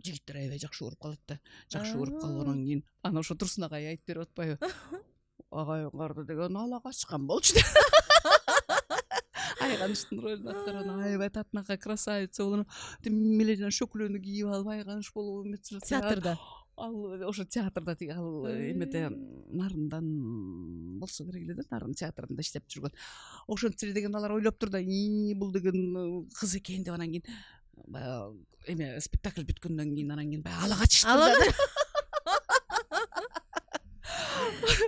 жигиттер аябай жакшы көрүп калат да. Жакшы көрүп калгандан кийин анан ошо Турсун агай айтып берип атпайбы агайыңарды деген ала качкан болчу да. Айганыштын ролун аткарган аябай татынакай красавица болуп меледен шөкөлөнү кийип алып Айганыш болуп эметип театрда ал ошо театрда тиги ал эмеде Нарындан болсо керек эле да Нарын театрында иштеп жүргөн. Ошентип эле деген алар ойлоп тур да бул деген кыз экен деп анан кийин баягы эме спектакль бүткөндөн кийин анан кийин баягы ала качышты да.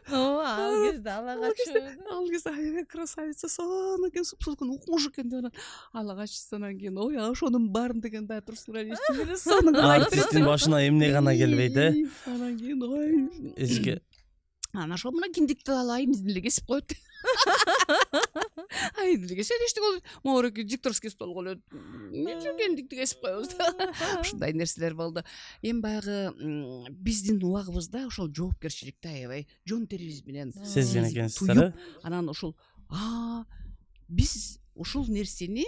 ал кезде ала качып Ал кезде аябай красавица сонун экен сулкун укмуш экен деп анан ала качышты. Анан кийин ошонун баарын деген баягы Турсун Нуралиевичтин эле сонун артисттин башына эмне гана келбейт Анан кийин эчке анан ошол мына киндикти ал Айнидин эле кесип коет. Айнидин эле кесип эчтеке болбойт. Моореки дикторский столго эле киндикти кесип коебуз да. Ушундай нерселер болду. Эми баягы биздин убагыбызда ошол жоопкерчиликти аябай жон терибиз менен сезген экенсиздер. Анан ошол биз ушул нерсени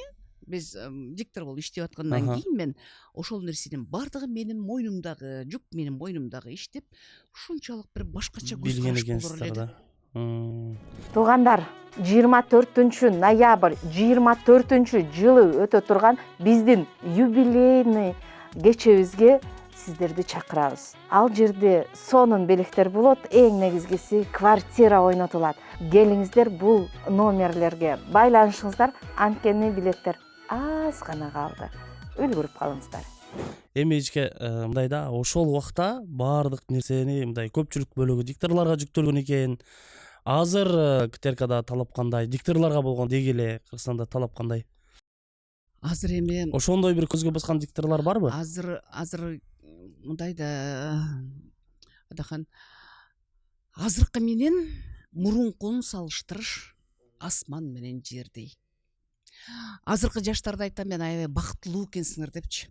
биз диктор болуп иштеп аткандан кийин мен ошол нерсенин баардыгы менин мойнумдагы жүк менин мойнумдагы иштеп ушунчалык бир башкача көз билген караш болор экенсиздер эле. да. Туугандар, 24-ноябрь 24-жылы өтө турган биздин юбилейный кечебизге сиздерди чакырабыз. Ал жерде сонун белектер болот, эң негизгиси квартира ойнотулат. Келиңиздер бул номерлерге байланышыңыздар, анткени билеттер аз гана калды. Үлгүрүп калыңыздар. Эми эчке мындай да ошол убакта баардык нерсени мындай көпчүлүк бөлүгү дикторлорго жүктөлгөн экен. Азыр КТРКда талап кандай? Дикторлорго болгон деги эле Кыргызстанда талап кандай? Азыр эми Ошондой бир көзгө баскан дикторлор барбы? азыр мындай да Адахан азыркы менен мурункун салыштырыш асман менен жердей. Азыркы жаштарды айтам мен аябай бактылуу экенсиңер депчи.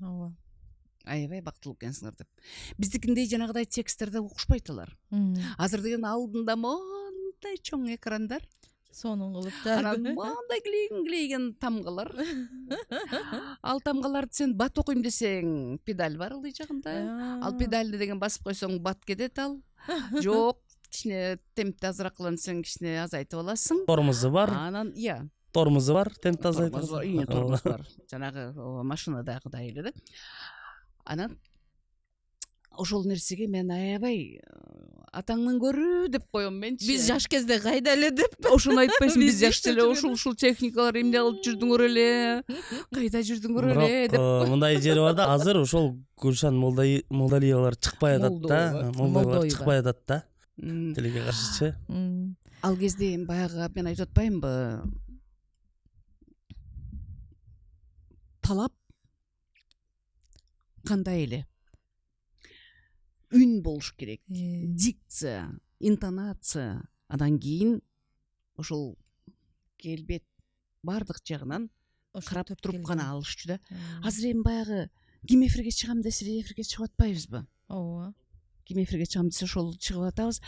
Аябай бактылуу экенсиңер деп. Биздикиндей жанагыдай тексттерде укушпайт алар. Азыр деген алдында мондай чоң экрандар, сонун кылып да анан мондай клейген тамгалар. Ал тамгаларды сен бат окуйм десең, педаль бар ылдый жагында. Ал педальды деген басып койсоң бат кетет ал. Жок, кичине темпти азыраак кылам десең кичине азайтып аласың. Тормозу бар. Анан Тормозу бар, темпти тормоз азайтып. бар. Жанагы машинадагыдай эле да. Анан ошол нерсеге мен аябай атаңнан көрүү деп коем менчи. биз жаш кезде кайда эле деп Ошону айтпайсың, биз Биз жаш эле жүргөн. ушул техникалар эмне кылып жүрдүңөр эле, кайда жүрдүңөр эле деп. Мындай жери бар да, азыр ошол Гүлшан Молдалиевалар чыкпай атат да. Молдоевалар чыкпай атат да. Тилге каршычы. Ал кезде эми баягы мен айтып атпаймынбы? Талап кандай эле? Үн болуш керек, дикция, интонация, андан кийин ошол келбет баардык жагынан карап туруп гана алышчу да. Азыр эми баягы ким эфирге чыгам десе эфирге чыгып атпайбызбы? ооба. Ким эфирге чыгам десе ошол чыгып атабыз.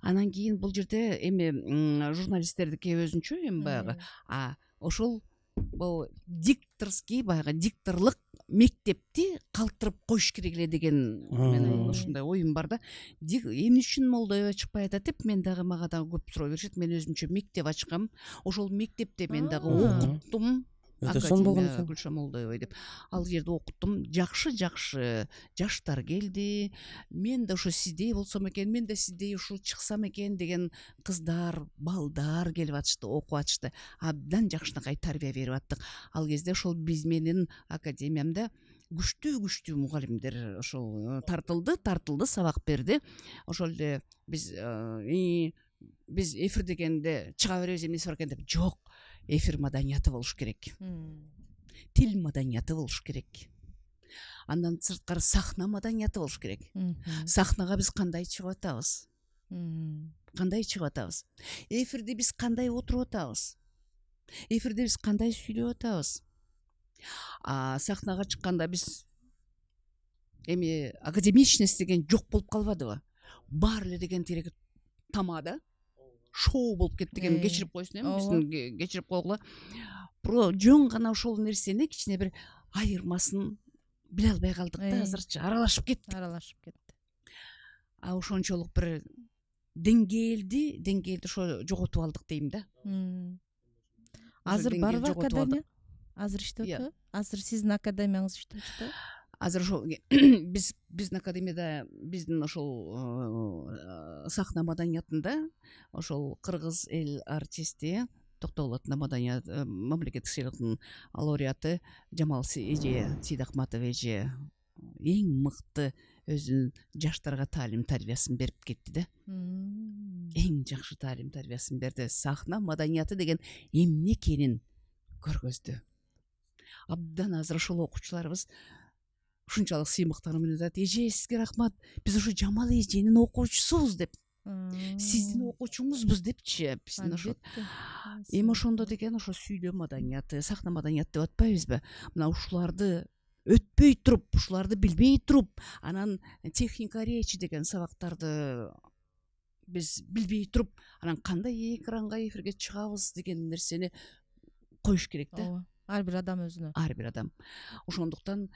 Анан кийин бул жерде эми журналисттердики өзүнчө эми баягы ошол бул дикторский баягы дикторлук мектепти калтырып коюш керек эле деген менин ушундай оюм бар да. Эмне үчүн Молдоева чыкпай атат деп мен дагы мага дагы көп суроо беришет. Мен өзүмчө мектеп ачкам. Ошол мектепте мен дагы окуттум. Өтө сонун болгон Академия экен. Гүлшан Молдоева деп. Ал жерде окуттум. Жакшы жаштар келди. Мен да ошо сиздей болсом экен, мен да сиздей ушул чыксам экен деген кыздар, балдар келип атышты, окуп атышты. Абдан жакшынакай тарбия берип аттык. Ал кезде ошол менин академиямда күчтүү мугалимдер ошол тартылды, сабак берди. Ошол эле биз эфир дегенде чыга беребиз, эмнеси бар экен деп. Жок, эфир маданияты болуш керек. Тил маданияты болуш керек. Андан сырткары сахна маданияты болуш керек. Сахнага биз кандай чыгып атабыз? Эфирде биз кандай отуруп атабыз? Эфирде биз кандай сүйлөп атабыз? Сахнага чыкканда биз академичность деген жок болуп калбадыбы? Бар эле деген тиреги тамада шоу болуп кетти деген кечирип койсун биздин кечирип койгула. Жөн гана ошол нерсени кичине бир айырмасын биле албай калдык да, азырчы аралашып кетти. Ошончолук бир деңгээлди ошо жоготуп алдык дейм да. Азыр барбы академия? Азыр иштеп атпайбы? Азыр сиздин академияңыз иштеп атпайбы? Азыр ошол биздин академияда биздин ошол сахна маданиятында ошол кыргыз эл артисти Токтогул маданият мамлекеттик сыйлыктын лауреаты Жамал эже Сейдахматов эже эң мыкты өзүнүн жаштарга таалим тарбиясын берип кетти да. Эң жакшы таалим тарбиясын берди. Сахна маданияты деген эмне экенин көргөздү. Абдан азыр ошол окуучуларыбыз ушунчалык сыймыктануу менен айтат: эже, сизге рахмат, биз ушу Жамал эженин окуучусубуз деп. Сиздин окуучуңузбуз депчи. Биздин ошо эми ошондо деген ошо сүйлөө маданияты, сахна маданияты деп атпайбызбы? Мына ушуларды өтпөй туруп, ушуларды билбей туруп, анан техника речи деген сабактарды биз билбей туруп, анан кандай экранга эфирге чыгабыз деген нерсени коюш керек да. Ар бир адам өзүнө. Ар бир адам. Ошондуктан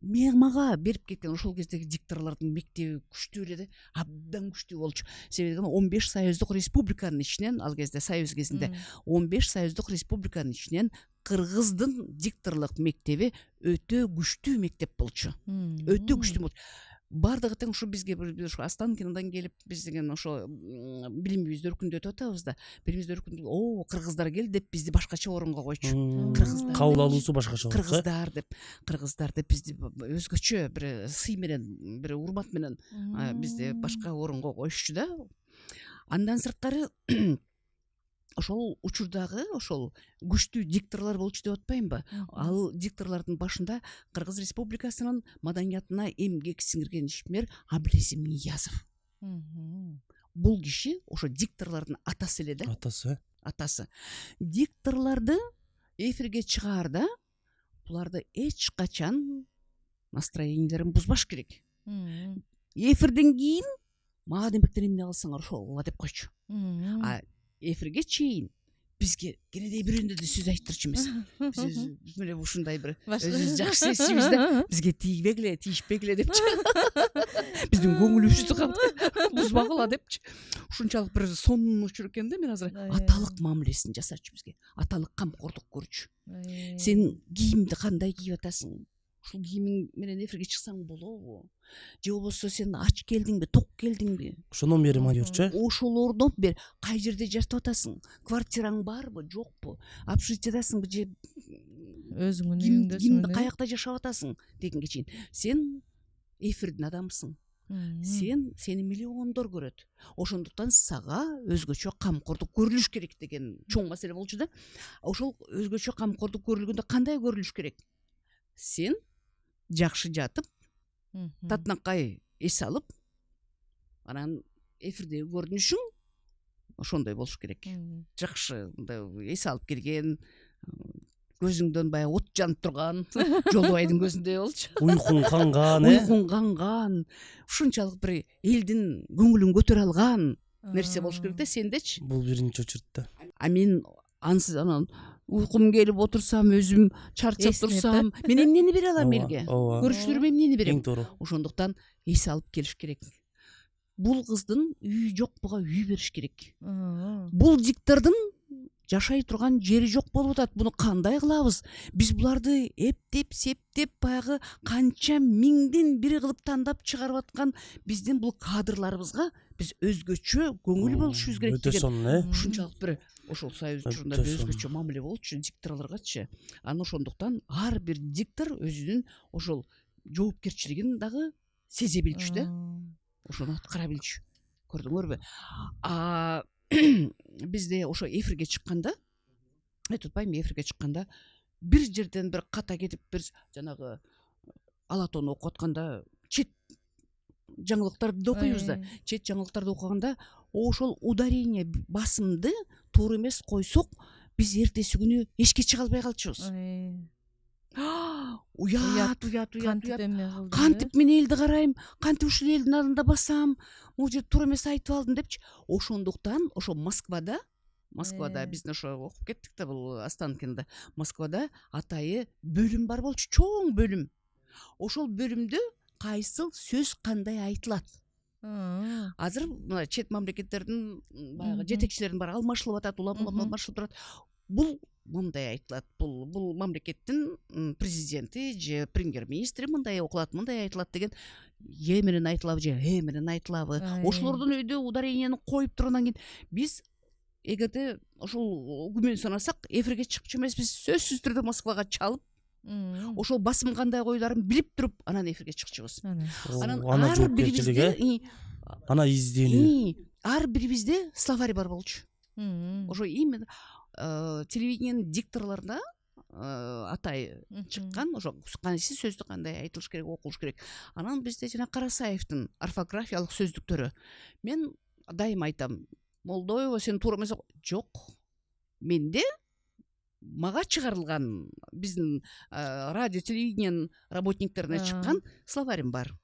мага берип кеткен ошол кездеги дикторлордун мектеби күчтүү эле да, абдан күчтүү болчу. Себеби 15 союздук республиканын ичинен, ал кезде союз кезинде 15 союздук республиканын ичинен кыргыздын дикторлук мектеби өтө күчтүү мектеп болчу. Өтө күчтүү болчу. Бардыгы тең ушу бизге ушу Останкинадан келип биз деген ошо билимибизди өркүндөтүп атабыз да. Билимибизди өркүндөтүп, кыргыздар келди деп бизди башкача орунга койчу. Кыргыздар. Кабыл алуусу башкача болчу. Кыргыздар деп бизди өзгөчө бир сый менен, бир урмат менен бизди башка орунга коюшчу да. Андан сырткары ошол учурдагы ошол күчтүү дикторлор болчу деп атпаймынбы? Ал дикторлордун башында Кыргыз Республикасынын маданиятына эмгек сиңирген ишмер Абылесим Ниязов. Бул киши ошо дикторлордун атасы эле да. Атасы. Дикторлорду эфирге чыгаарда буларды эч качан настроенияларын бузбаш керек. Эфирден кийин мага демектен эмне кылсаңар ошол деп койчу. Эфирге чейин бизге кенедей бирөөндө сөз айттырчу эмес. Биз менен ушундай бир өзүбүз жакшы сезчүбүз да, бизге тийбегиле, тийишпегиле депчи. Биздин көңүлүбүздү бузбагыла депчи. Ушунчалык бир сонун учур экен да. Мен азыр аталык мамилесин жасачу бизге. Аталык камкордук көрчү. Сен кийимди кандай кийип атасың? Ушул кийимиң менен эфирге чыксаң болобу? Же болбосо сен ач келдиңби, ток келдиңби? Ошондон бери майорчу. Ошолордон бери кай жерде жашап атасың? Квартираң барбы, жокпу? Общежитиедасыңбы же өзүңүн үйүңдөсүңбү? Кимди каякта жашап атасың дегенге чейин. Сен эфирдин адамысың. Сени миллиондор көрөт. Ошондуктан сага өзгөчө камкордук көрүлүш керек деген чоң маселе болчу да. Ошол өзгөчө камкордук көрүлгөндө кандай көрүлүш керек? Сен жакшы жатып, татынакай эс алып, анан эфирдеги көрүнүшүң ошондой болуш керек. Жакшы эс алып келген, көзүңдөн баягы от жанып турган, Жолдубайдын көзүндөй болчу. Уйкуң канган, ушунчалык бир элдин көңүлүн көтөрө алган нерсе болуш керек да сендечи. Бул биринчи очуртта. Мен ансыз анан уйкум келип отурсам, өзүм чарчап Эсинеп, турсам, мен эмнени бере алам Ооба, элге? ооба. Көрүшүлөрүм эмнени берем? Эң туура. Ошондуктан эс алып келиш керек. Бул кыздын үйү жок, буга үй бериш керек. Бул диктордун жашай турган жери жок болуп атат. Буну кандай кылабыз? Биз буларды эптеп, септеп, баягы канча миңден бири кылып тандап чыгарып аткан биздин бул кадрларыбызга биз өзгөчө көңүл болушубуз керек Өтө деген. сонун, Ушунчалык бир ошол союз учурунда Өтө бир сонун. өзгөчө мамиле болчу дикторлоргачы. Анан ошондуктан ар бир диктор өзүнүн ошол жоопкерчилигин дагы сезе билчү да. Ошону аткара билчү. Көрдүңөрбү? Бизде ошо эфирге чыкканда, айтып атпайбы, эфирге чыкканда бир жерден бир ката кетип, бир жанагы алатоону окуп атканда чет жаңылыктарды окуйбуз да. Чет жаңылыктарды окуганда ошол ударение басымды туура эмес койсок, биз эртеси күнү эшикке чыга албай калчубуз. Уят. Кантип мен элди карайм, кантип ушул элдин алдында басам, могу жерде туура эмес айтып алдым депчи. Ошондуктан ошо Москвада биздин ошо окуп кеттик да, бул Останкинде. Москвада атайы бөлүм бар болчу, чоң бөлүм. Ошол бөлүмдө кайсыл сөз кандай айтылат. Азыр мына чет мамлекеттердин баягы жетекчилеринин баары алмашылып атат, улам алмашылып турат. Бул мындай айтылат, бул мамлекеттин президенти же премьер-министри мындай окулат, мындай айтылат деген е менен айтылабы же менен айтылабы. Ошолордун өйдө ударениени коюп тургандан кийин биз эгерде ошол күмөн санасак, эфирге чыкчу эмеспиз, сөзсүз түрдө Москвага чалып, ошол басым кандай коюларын билип туруп, анан эфирге чыкчубуз. Анан ар бирибизде ана изденүү. Ар бирибизде словарь бар болчу. Ошо именно телевидениенин дикторлорунда атай чыккан, ошо кайсы сөздү кандай айтылыш керек, окулуш керек. Анан бизде жана Карасаевдин орфографиялык сөздүктөрү. Мен дайыма айтам, Молдоева, сен туура эмес. Жок. Менде мага чыгарылган биздин радио телевидениенин работниктерине чыккан словарим бар.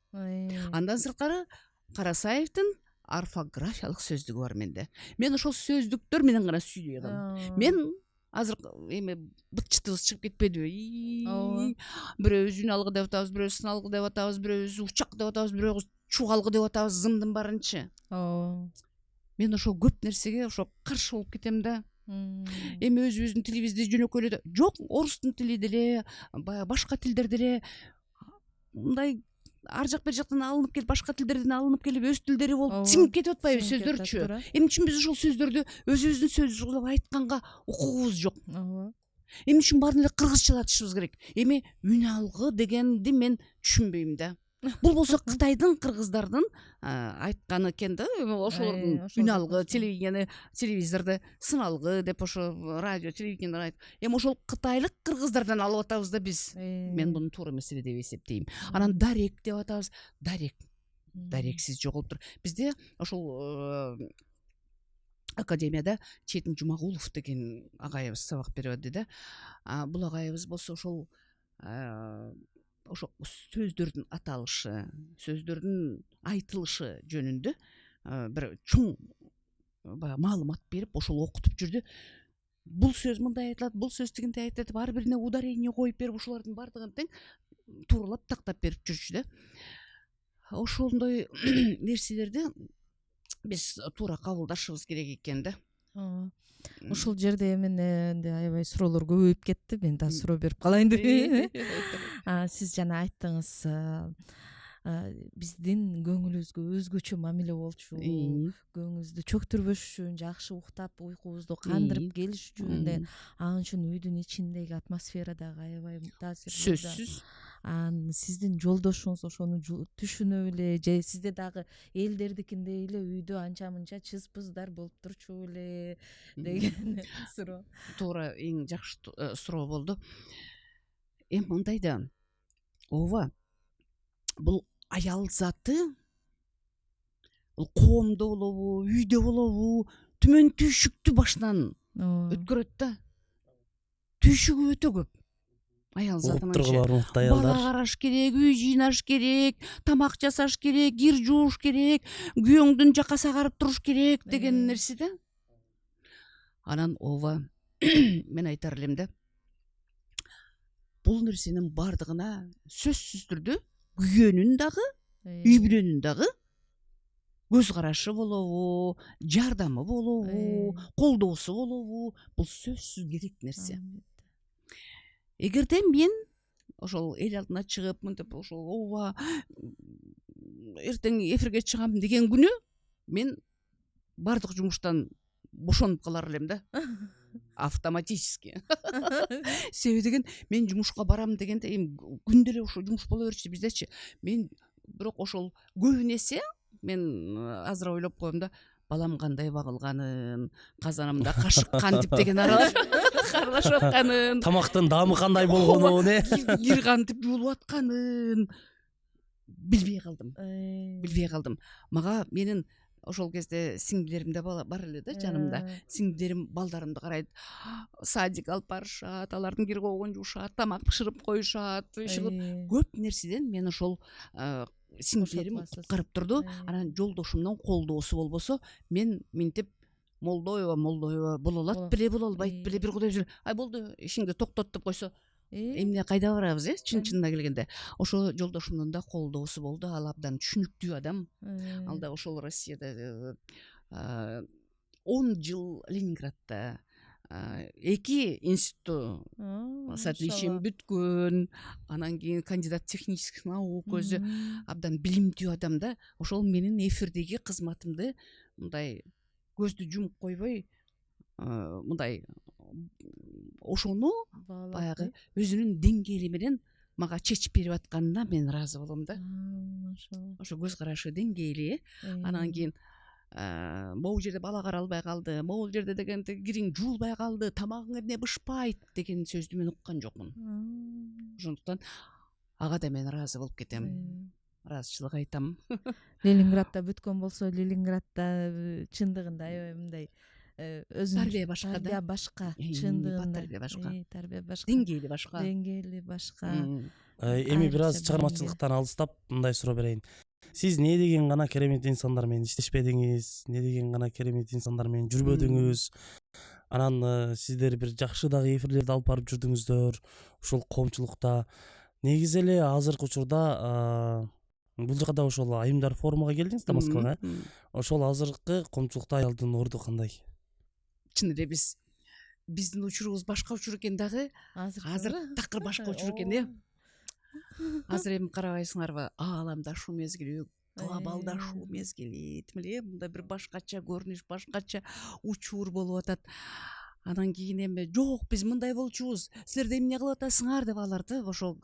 Андан сырткары Карасаевдин орфографиялык сөздүгү бар менде. Мен ошол сөздүктөр менен гана сүйлөй алам. Мен азыр эме бытчытыбыз чыгып кетпедиби? Бирөөбүз үн алгы деп атабыз, бирөөбүз сын алгы деп атабыз, бирөөбүз учак деп атабыз, бирөөбүз чуг алгы деп атабыз, зымдын барынчы. Мен ошол көп нерсеге ошо каршы болуп кетем да. Эми өзүбүздүн тилибизди жөнөкөйлөдө жок, орустун тили деле, баягы башка тилдер деле мындай ар жак бер жактан алынып келип, башка тилдерден алынып келип, өз тилдери болуп сиңип кетип атпайбы сөздөрчү? Эмне үчүн биз ошол сөздөрдү өзүбүздүн сөзүбүз кылып айтканга укугубуз жок? Эмне үчүн баарын эле кыргызчалатышыбыз керек? Эми үн алгы дегенди мен түшүнбөйм да. Бул болсо Кытайдын, кыргыздардын айтканы экен да, ошолордун үн алгы, телевизорду сын алгы деп ошо радио телевидениеден эми ошол кытайлык кыргыздардан алып атабыз да биз. Мен муну туура эмес эле деп эсептейм. Анан дарек деп атабыз. Дарексиз жоголуп тур. Бизде ошол академияда Четин Жумагулов деген агайыбыз сабак берип атты да. Бул агайыбыз болсо ошол сөздөрдүн аталышы, сөздөрдүн айтылышы жөнүндө бир чоң маалымат берип, ошол окутуп жүрдү. Бул сөз мындай айтылат, бул сөз тигиндей айтылат, ар бирине ударение коюп берип, ошолордун баардыгын тең тууралап тактап берип жүрчү да. Ошондой нерселерди биз туура кабылдашыбыз керек экен да. Ушул жерде эмне аябай суроолор көбөйүп кетти. Мен да суроо берип калайын деп. Сиз жана айттыңыз, биздин көңүлүбүзгө өзгөчө мамиле болчу, көңүбүздү чөктүрбөш үчүн, жакшы уктап, уйкубузду кандырып келиш үчүн, ал үчүн үйдүн ичиндеги атмосфера дагы аябай таасирлүү. Сөзсүз. Сиздин жолдошуңуз ошону түшүнөбү эле, же сизде дагы элдердикиндей эле үйдө анча мынча чыз пыздар болуп турчу эле деген суроо. Туура, эң жакшы суроо болду. Эми мындай да, ооба, бул аял заты бул коомдо болобу, үйдө болобу, түмөн түйшүктү башынан өткөрөт да. Түйшүгү өтө көп. Аял затынын бала караш керек, үй жыйнаш керек, тамак жасаш керек, кир жууш керек, күйөөңдүн жакка сагарып туруш керек деген нерсе да. Анан ооба, мен айтар элем да, бул нерсенин бардыгына сөзсүз түрдө күйгөнүн дагы, үй бүлөнүн дагы көз карашы болобу, жардамы болобу, колдоосу болобу, бул сөзсүз керек нерсе. Эгерде мен ошол эл алдына чыгып мынтип ошол ооба эртең эфирге чыгам деген күнү мен бардык жумуштан бошонуп калар элем да. Автоматически. Себеби деген мен жумушка барам дегенде эми күндө эле ошо жумуш боло берчү биздечи. Мен бирок ошол көбүн эсе мен азыр ойлоп коем да, балам кандай багылганын, казанымда кашык кантип деген аралашып атканын, тамактын даамы кандай болгонун, кир кантип жуулуп атканын билбей калдым. Мага менин ошол кезде сиңдилерим да бар эле да жанымда. Сиңдилерим балдарымды карайт, садик алып барышат, алардын кир когон жуушат, тамак бышырып коюшат, көп нерседен мен ошол сиңдилерим куткарып турду. Анан жолдошумдун колдоосу болбосо мен минтип молдоева боло алат беле, боло албайт беле, бир кудай ай болду ишиңди токтот деп койсо эмне кайда барабыз, чын-чынына келгенде. Ошо жолдошумдун да колдоосу болду. Ал абдан түшүнүктүү адам. Ал да ошол Россияда 10 жыл Ленинградда 2 институтту с отличием бүткөн, анан кийин кандидат технических наук, өзү абдан билимдүү адам да. Ошол менин эфирдеги кызматымды мындай көздү жумуп койбой, мындай ошону баягы өзүнүн деңгээли менен мага чечип берип атканына мен ыраазы болом да. Ошо көз карашы деңгээли. Анан кийин могу жерде бала кара албай калды, могу жерде дегенде кириң жуулбай калды, тамагың эмне бышпайт деген сөздү мен уккан жокмун. Ошондуктан ага да мен ыраазы болуп кетем. Ыраазычылык айтам. Ленинградда бүткөн болсо, Ленинградда чындыгында аябай мындай тарбия башка да. Тарбия башка, чындыгында. Тарбия башка. Деңгээли башка. Эми бир аз чыгармачылыктан алыстап мындай суроо берейин. Сиз не деген гана керемет инсандар менен иштешпедиңиз, не деген гана керемет инсандар менен жүрбөдүңүз. Анан сиздер бир жакшы дагы эфирлерди алып барып жүрдүңүздөр ушул коомчулукта. Негизи эле азыркы учурда бул жака да ошол айымдар форумуга келдиңиз да, Москвага. Ошол азыркы коомчулукта аялдын орду кандай? Чын эле биздин учурубуз башка учур экен дагы. Азыр такыр башка учур экен, Азыр эми карабайсыңарбы, ааламдашу мезгили, глобалдашу мезгили, мындай бир башкача көрүнүш, башкача учур болуп атат. Анан кийин эми жок, биз мындай болчубуз, силер эмне кылып атасыңар деп аларды, ошол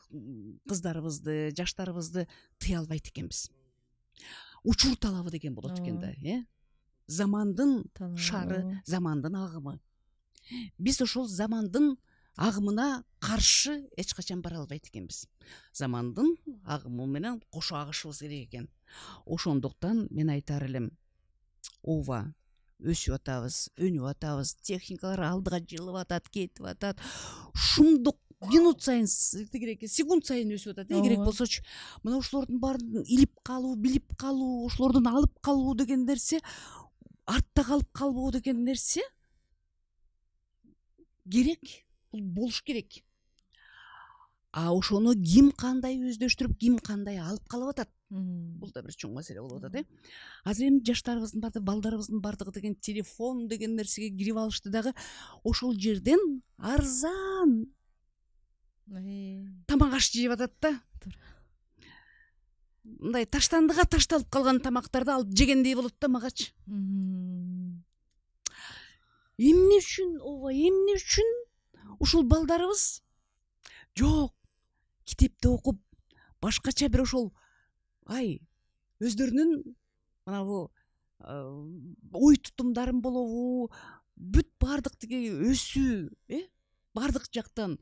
кыздарыбызды, жаштарыбызды тыя албайт экенбиз. Учур талабы деген болот экен да, замандын шары, замандын агымы. Биз ошол замандын агымына каршы эч качан бара албайт экенбиз. Замандын агымы менен кошо агышыбыз керек экен. Ошондуктан мен айтар элем, ооба, өсүп атабыз, өнүп атабыз, техникалар алдыга жылып атат, кетип атат. Шумдук минут сайын, секунд сайын өсүп атат, керек болсочу. Мына ошолордун баарын илип калуу, билип калуу, ошолордун алып калуу деген нерсе, артта калып калбоо деген нерсе керек, бул болуш керек. Ошону ким кандай өздөштүрүп, ким кандай алып калып атат, бул да бир чоң маселе болуп атат. Азыр эми жаштарыбыздын бардыгы, балдарыбыздын бардыгы деген телефон деген нерсеге кирип алышты дагы, ошол жерден арзан тамак аш жеп атат да. Мындай таштандыга ташталып калган тамактарды алып жегендей болот да магачы. Эмне үчүн, эмне үчүн ушул балдарыбыз жок, китепти окуп, башкача бир ошол өздөрүнүн манабу ой тутумдарын болобу, бүт бардык тиги өсүү, бардык жактан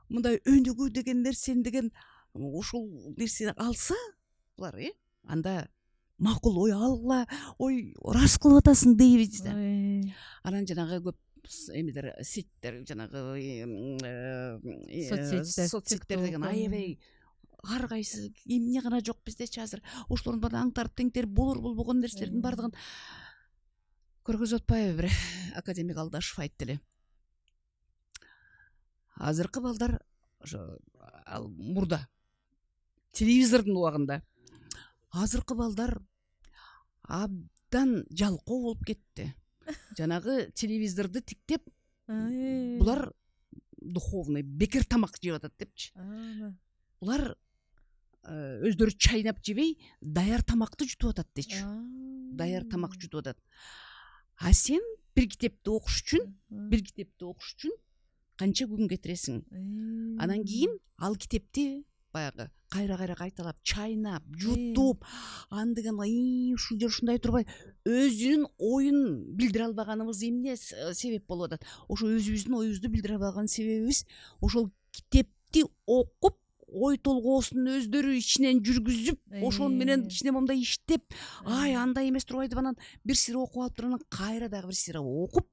мындай өнүгүү деген нерсени деген ошол нерсени алса, булар анда макул ой алгыла, ой рас кылып атасың дейбиз да. Анан жанагы көп эмелер, сеттер, жанагы соцсеттер деген аябай ар кайсы эмне гана жок биздечи азыр. Ошолордун баарын аңтарып теңтерип болбогон нерселердин бардыгын көргөзүп атпайбы бир академик Алдашев айтты эле. азыркы балдар ошо ал мурда телевизордун убагында азыркы балдар абдан жалкоо болуп кетти. Жанагы телевизорду тиктеп булар духовный бекер тамак жеп атат депчи. Булар өздөрү чайнап жебей даяр тамакты жутуп атат дечи. Даяр тамак жутуп атат. А сен бир китепти окуш үчүн канча күн кетиресиң? Анан кийин ал китепти баягы кайра кайталап чайнап жутуп андыгын ушул жер ушундай турбай өзүнүн оюн билдире албаганыбыз эмне себеп болуп атат? Ошо өзүбүздүн оюбузду билдире албаган себебибиз ошол китепти окуп ой толгоосун өздөрү ичинен жүргүзүп ошол менен кичине момундай иштеп ай андай эмес турбайбы анан бир сыйра окуп алып туруп анан кайра дагы бир сыйра окуп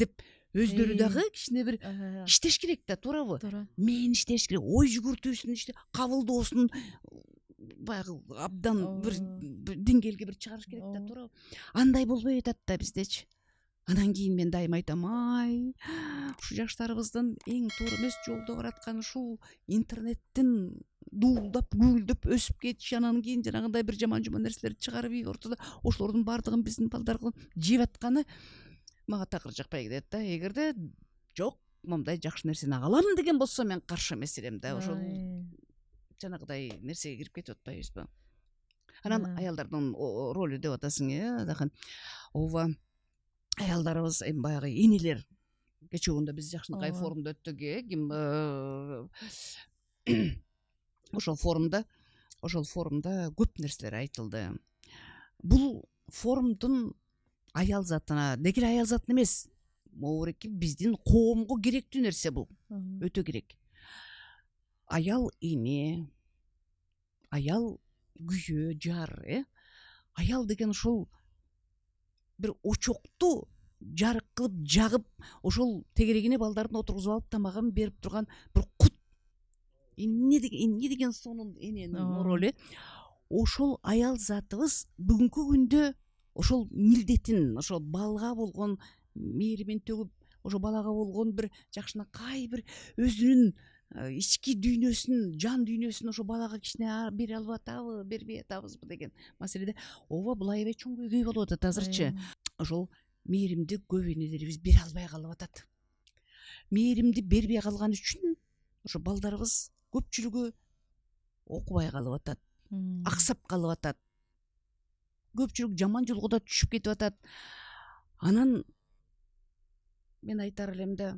деп өздөрү дагы кичине бир иштеш керек да, туурабы? Мен иштеш керек, ой жүгүртүүсүн кабылдоосун баягы абдан бир деңгээлге бир чыгарыш керек да, туурабы? Андай болбой атат да биздечи. Анан кийин мен дайыма айтам, ушу жаштарыбыздын эң туура эмес жолдо баратканы ушул интернеттин дуулдап гүлдөп өсүп кетиши, анан кийин жанагындай бир жаман нерселерди чыгарып үй ортодо ошолордун баардыгын биздин балдар жеп атканы мага такыр жакпай кетет да. Эгерде жок момундай жакшы нерсени алам деген болсо мен каршы эмес элем да. Ошол жанагыдай нерсеге кирип кетип атпайбызбы? Анан аялдардын ролу деп атасың, Дахан. Ооба, аялдарыбыз эми баягы энелер. Кечээ күндө биз Жакшынкай форумда өттүк, ким ошол форумда көп нерселер айтылды. Бул форумдун аял затына, деги эле аял затын эмес, могуреки биздин коомго керектүү нерсе бул. Өтө керек. Аял эне, аял күйөө, жар, аял деген ошол бир очокту жарык кылып жагып, ошол тегерегине балдарын отыргузуп алып тамагын берип турган бир кут. Эмне деген сонун эненин ролу. Ошол аял затыбыз бүгүнкү күндө ошол милдетин, ошол балга болгон мээримин төгүп, ошо балага болгон бир жакшынакай бир өзүнүн ички дүйнөсүн, жан дүйнөсүн ошо балага кичине бере алып атабы, бербей атабызбы деген маселеде ооба бул аябай чоң көйгөй болуп атат азырчы. Ошол мээримди көп энелерибиз бере албай калып атат. Мээримди бербей калган үчүн ошо балдарыбыз көпчүлүгү окубай калып атат, аксап калып атат. Көпчүлүк жаман жолго да түшүп кетип атат. Анан мен айтар элем да,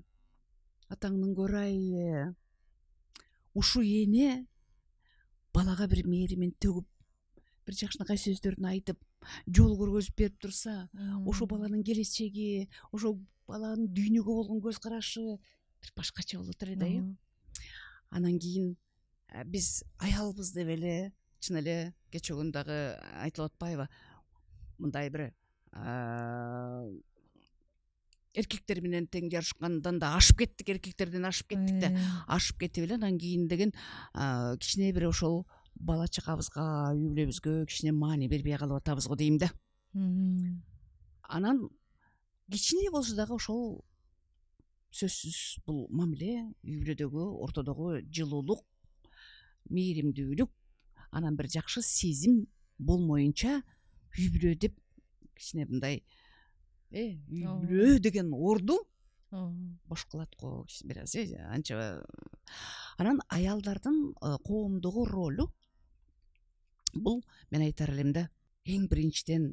атаңдын көрай, ушу эне балага бир мээримин төгүп, бир жакшынакай сөздөрүн айтып, жол көргөзүп берип турса, ошо баланын келечеги, ошо баланын дүйнөгө болгон көз карашы бир башкача болот эле да. Анан кийин биз аялбыз деп эле, чын эле кечээ күн дагы айтылып атпайбы? Мындай бир эркектер менен тең жарышкандан да ашып кеттик, эркектерден ашып кеттик да. Ашып кетип эле анан кийин деген кичине бир ошол бала чакабызга, үй бүлөбүзгө кичине маани бербей калып атабыз го дейм да. Анан кичине болсо дагы ошол сөзсүз бул мамиле, үй бүлөдөгү, ортодогу жылуулук, мээримдүүлүк, анан бир жакшы сезим болмоюнча үй бүлө деп кичине мындай үй бүлө деген орду бош кылат го бир аз, анча. Анан аялдардын коомдогу ролу бул мен айтар элем да, эң биринчиден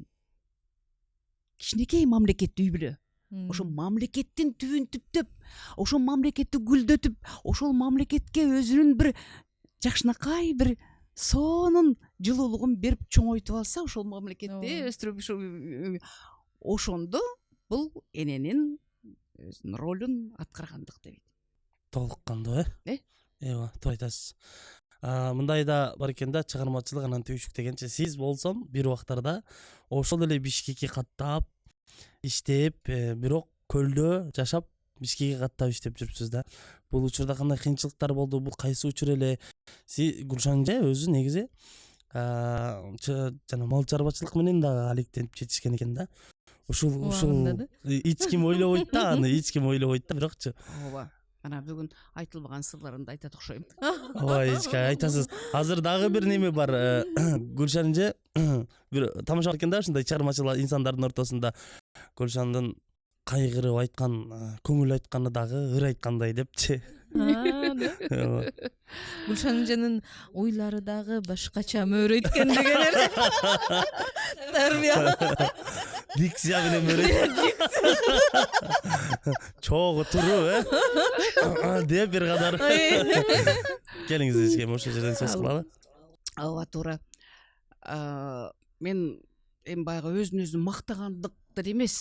кичинекей мамлекет үй бүлө. Ошо мамлекеттин түбүн түптөп, ошол мамлекетти гүлдөтүп, ошол мамлекетке өзүнүн бир жакшынакай бир сонун жылуулугун берип чоңойтуп алса, ошол мамлекетти өстүрүп, ошондо бул эненин өзүнүн ролун аткаргандык дейт. Толук кандуу, Эйва, туура айтасыз. Мындай да бар экен да, чыгармачылык анан түйшүк дегенче, сиз болсом бир убактарда ошол эле Бишкекке каттап иштеп, бирок көлдө жашап Бишкекке каттап иштеп жүрүпсүз да. Бул учурда кандай кыйынчылыктар болду? Бул кайсы учур эле? Гүлшан өзү негизи жана мал чарбачылык менен да алектенип жетишкен экен да. Ушул эч ким ойлобойт да, аны эч ким ойлобойт да, бирокчу. Ооба. Ана бүгүн айтылбаган сырларымды айтат окшойм. ооба эчке айтасыз. Азыр дагы бир неме бар. Гүлшан эже бир тамаша экен да, ушундай чыгармачыл инсандардын ортосунда Гүлшандын кайгырып айткан, көңүл айтканы дагы ыр айткандай депчи. Гүлшан эженин ойлору дагы башкача мөөрөйткөн дегенер. Тарбия. Дикция менен мөөрөйт. Чогуу туруп, деп бир кадар. Келиңиз эчке ошол жерден сөз кылалы. Ооба туура. Мен эми баягы өзүн өзү мактагандыктыр эмес,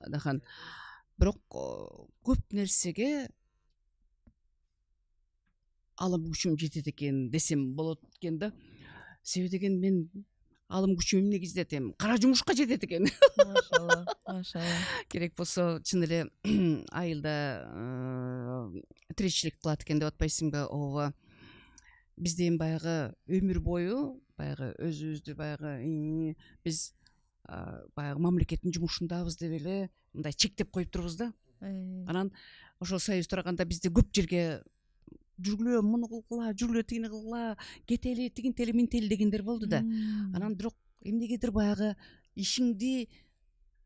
Дахан. Бирок көп нерсеге алым күчүм жетет экен десем болот экен да. Себеби деген мен алым күчүм эмне кездет эми кара жумушка жетет экен. Машалла, машалла. Керек болсо чын эле айылда тиричилик кылат экен деп атпайсыңбы? Ооба. Бизде эми баягы өмүр бою баягы өзүбүздү баягы биз баягы мамлекеттин жумушундабыз деп эле мындай чектеп коюп турбуз да. Анан ошол союз турганда бизде көп жерге жүргүлө муну кылгыла, жүргүлө тигини кылгыла, кетели, тигинтели, минтели дегендер болду да. Анан бирок эмнегедир баягы ишиңди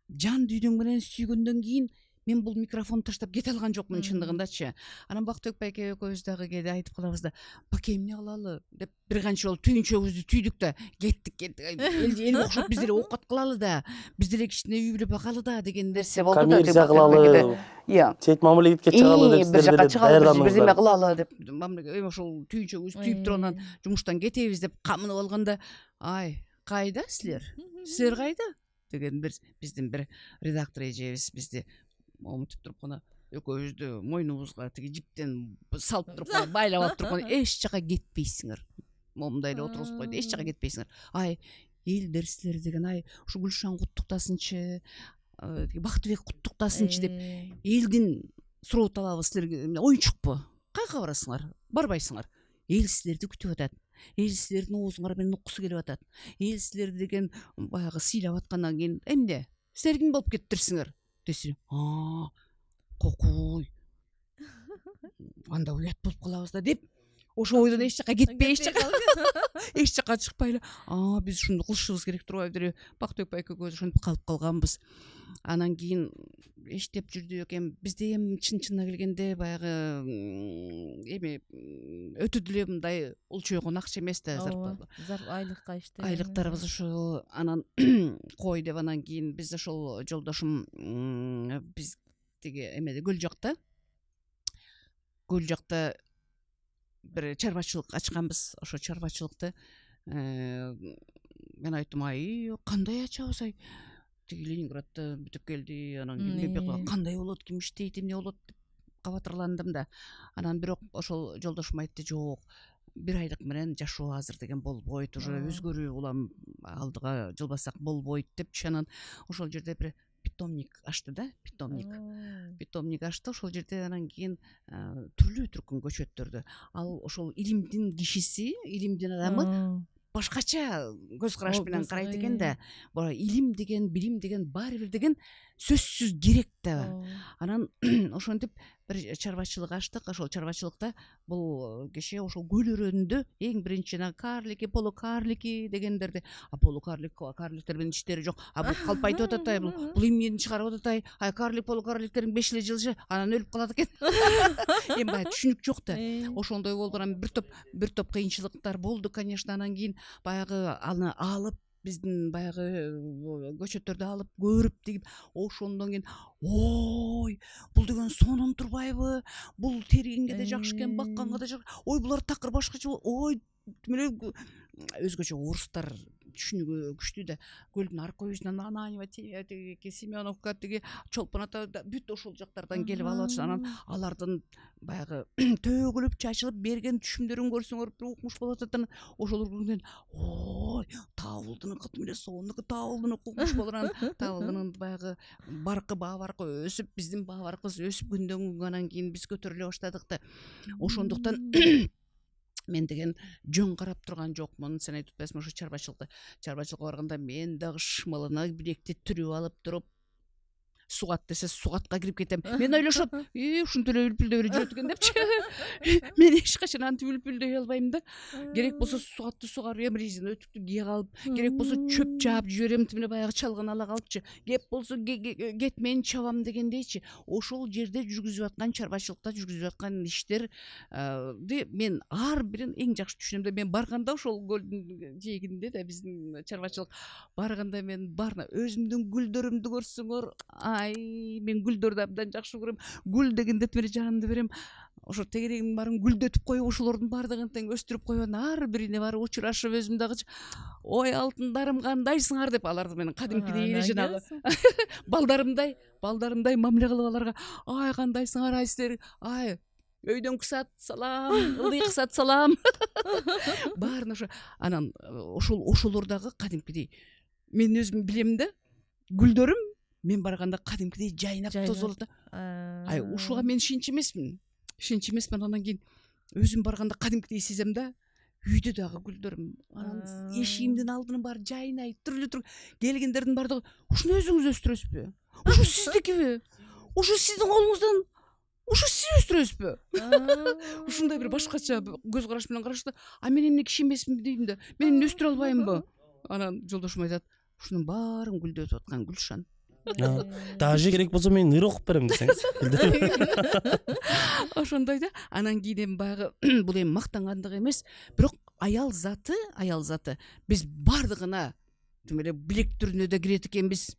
жан дүйдөң менен сүйгөндөн кийин мен бул микрофонду таштап кете алган жокмун чындыгындачы. Анан Бактыбек байке экөөбүз дагы кээде айтып калабыз да, баке эмне кылалы деп бир канча жолу түйүнчөгүбүздү түйдүк да, кеттик. Элге окшоп биз деле оокат кылалы да, биз деле кичине үй бүлө багалы да деген нерсе болду да. Коммерция кылалы. Иә. Чет мамлекетке чыгалы деп бир жака чыгалы, даярдандыңыздар. бирдеме кылалы деп эми ошол түйүнчөгүбүз түйүп туруп анан жумуштан кетебиз деп камынып алганда, ай, кайда силер? Силер кайда? Деген биздин бир редактор эжебиз бизди омутуп туруп кана экөөбүздү мойнубузга тиги жиптен салып туруп кана байлап алып туруп кана эч жака кетпейсиңер. Момундай эле отургузуп койду. Эч жака кетпейсиңер. Ай, элдер силер деген, ай, ушу Гүлшан куттуктасынчы, Бактыбек куттуктасынчы деп элдин суроо алабыз силерге. Оюнчукпу? Кайга барасыңар? Барбайсыңар. Эл силерди күтүп атат. Эл силердин оозуңар менен уккусу келип атат. Эл силерди деген баягы сыйлап аткандан кийин эмне? Силер ким болуп кеттирсиңер? Десе, кокуй. Анда уят болуп калабыз да деп, ошо ойдон эч жака кетпей, эч жака чыкпай эле, биз ушуну кылышыбыз керек турбайбы деп Бактыбек байке экөөбүз ошентип калып калганбыз. Анан кийин эчтеп жүрдүк эми бизде эми чын-чынына келгенде баягы эми өтө деле мындай ул чойгон акча эмес да, айлыкка иштеген. Айлыктарыбыз ошол анан кой деп анан кийин биз ошол жолдошум биз тиги эмеде көл жакта бир чарбачылык ачканбыз. Ошо чарбачылыкты мен айттым, ай, кандай ачабыз, ай, тиги Ленинградда бүтүп келди, анан кийин кандай болот, ким иштейт, эмне болот деп кабатырландым да. Анан бирок ошол жолдошум айтты, жок, 1 айлык менен жашоо азыр деген болбойт, уже өзгөрүү улам алдыга жылбасак болбойт депчи. Анан ошол жерде бир питомник ачты да, питомник ачты. Ошол жерде анан кийин түрлүү түркүн көчөттөрдү. Ал ошол илимдин кишиси, илимдин адамы башкача көз караш менен карайт экен да. Илим деген, билим деген баары бир деген сөзсүз керек да. Анан ошентип бир чарбачылык ачтык. Ошол чарбачылыкта бул киши ошол көл өрөөнүндө эң биринчи карлики, полукарлики дегендерди, карликтер менен иштери жок. Бул калп айтып атат, ай, бул эмнени чыгарып атат, ай, карлик, полукарликтердин 5 эле жылжы, анан өлүп калат экен. Эми баягы түшүнүк жок да. Ошондой болду. Анан бир топ кыйынчылыктар болду, конечно. Анан кийин баягы аны алып, биздин баягы көчөттөрдү алып көрүп тигип, ошондон кийин, ой, бул деген сонун турбайбы? Бул тергенге да жакшы экен, бакканга да жакшы. Ой, булар такыр башкача, ой, өзгөчө орустар түшүнүгү күчтүү да. Көлдүн аркы өзүнөн Ананьева, тиги Семеновка, тиги Чолпон ата бүт ошол жактардан келип алып атышат. Анан алардын баягы төгүлүп чачылып берген түшүмдөрүн көрсөңөр бир укмуш болот атат. Ошолор көргөндөн, ой, Табылдыныкы менен сонуку Табылдынык укмуш болор. Анан Табылдынын баягы баркы, баа баркы өсүп, биздин баа баркыбыз өсүп күндөн күнгө анан кийин биз көтөрүлө баштадык да. Ошондуктан мен деген жөн карап турган жокмун. Сен айтып атпайсыңбы ошо чарбачылыкка барганда мен дагы шымылына билекти түрүп алып туруп сугат десе сугатка кирип кетем. Мен ойлошот, ушинтип эле үлпүлдөп эле жүрөт экен депчи. Мен эч качан антип үлпүлдөй албайм да. Керек болсо сугатты сугарып берем, резина өтүктү кие калып, керек болсо чөп чаап жиберем, тимеле баягы чалган ала калыпчы. Кеп болсо кетмени чабам дегендейчи. Ошол жерде жүргүзүп аткан чарбачылыкта жүргүзүп аткан иштерди мен ар бирин эң жакшы түшүнөм да. Мен барганда ошол көлдүн жээгинде да биздин чарбачылык барганда мен баарына өзүмдүн гүлдөрүмдү көрсөңөр, ай мен гүлдөрдү абдан жакшы көрөм. Гүл дегенде тимеле жанымды берем. Ошо тегерегин баарын гүлдөтүп коюп, ошолордун баардыгын тең өстүрүп коюп, ар бирине барып учурашып, өзүм дагы ой алтындарым кандайсыңар деп аларды менен кадимкидей эле жанагы балдарымдай мамиле кылып аларга, ай кандайсыңар, ай силер, ай өйдөн кысат салам, ылдый кысат салам. Баарын ошо анан ошолор дагы кадимкидей мен өзүм билем да, гүлдөрүм мен барганда кадимкидей жайнап тозолот да. Ай ушуга мен ишенч эмесмин. Анан кийин өзүм барганда кадимкидей сезем да. Үйдө дагы гүлдөрүм, анан эшигимдин алдынын баары жайнайт, түрлүү келгендердин баардыгы, ушуну өзүңүз өстүрөсүзбү? Ушу сиздикиби? Ушу сиздин колуңуздан, ушу сиз өстүрөсүзбү? Ушундай бир башкача көз караш менен карашты. А мен эмне киши эмесминби дейм да. Мен эмне өстүрө албаймынбы? Анан жолдошум айтат, ушунун баарын гүлдөтүп аткан Гүлшан. Даже керек болсо мен ыр окуп берем десеңиз. Ошондой да. Анан кийин баягы бул эми мактангандык эмес, бирок аял заты биз бардыгына тим эле билектүрүнө да кирет экенбиз.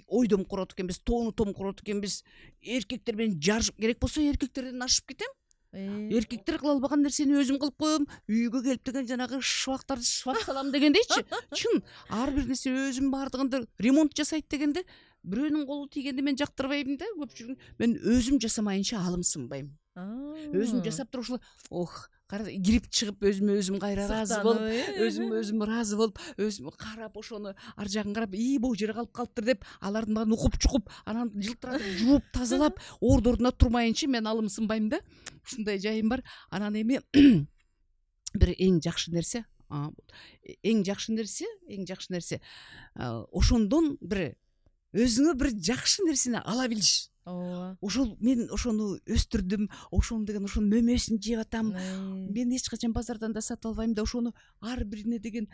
Ойдом курат экенбиз, тоону том курат экенбиз. Эркектер менен жарышып, керек болсо эркектерден ашып кетем. Эркектер кыла албаган нерсени өзүм кылып коем. Үйгө келип деген жанагы швактарды швак салам дегендейчи. Чын, ар бир нерсе өзүм бардыгында ремонт жасайт дегенде бирөөнүн колу тийгенди мен жактырбайм да. Көпчүлүк мен өзүм жасамайынча алымсынбайм. Өзүм жасап туруп ох, кирип чыгып өзүм кайра ыраазы болуп, өзүм ыраазы болуп, өзүм карап ошону ар жагын карап, бул жери калып калыптыр деп, алардын баарын укуп чукуп, анан жылтыратып жууп тазалап, ордоруна турмайынча мен алымсынбайм да. Ушундай жайым бар. Анан эми бир эң жакшы нерсе, ошондон бир өзүңө бир жакшы нерсени ала билиш. Ошол мен ошону өстүрдүм, ошону деген ошонун мөмөсүн жеп атам. Мен эч качан базардан да сатып албайм да, ошону ар бирине деген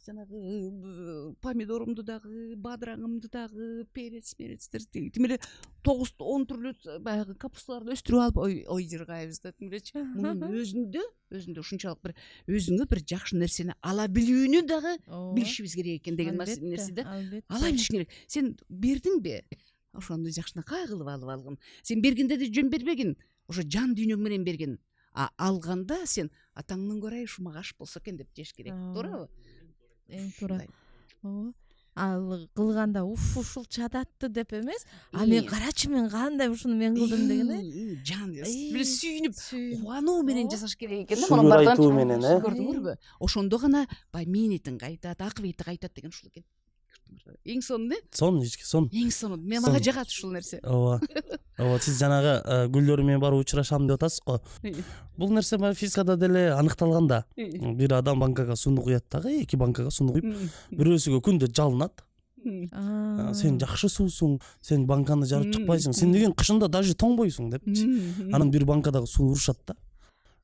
жанагы помидорумду дагы, бадыраңымды дагы, перецтерди тим эле 9-10 түрлүү баягы капусталарды өстүрүп алып, ой жыргайбыз да, тим элечи. Мунун өзүндө ушунчалык бир өзүңө бир жакшы нерсени ала билүүнү дагы билишибиз керек экен деген нерсе да. Ала билиш керек. Сен бердиңби? Ошону жакшынакай кылып алып алгын. Сен бергенде да жөн бербегин. Ошо жан дүйнөң менен берген. Алганда сен атаңдын көрай ушума аш болсо экен деп жеш керек. Туурабы? Эң туура. Ооба. Ал кылганда ушул чадатты деп эмес, а мен карачы мен кандай ушуну мен кылдым деген жан бир сүйүнүп, кубануу менен жасаш керек экен да. Шүгүр айтуу менен, көрдүңөрбү? Ошондо гана минитиң кайтат, акыбети кайтат деген ушул экен. Эң сонун сон. Эң сонун. Мен мага жагат ушул нерсе. Ооба, сиз жанагы гүлдөр менен барып учурашам деп атасыз го. Бул нерсе физикада деле аныкталган да. Бир адам банкага сууну куят дагы, 2 банкага сууну куюп, бирөөсүгө күндө жалынат. Сен жакшы суусуң, сен банканы жарып чыкпайсың, сен деген кышында даже тоңбойсуң депчи. Анан бир банкадагы суу урушат да.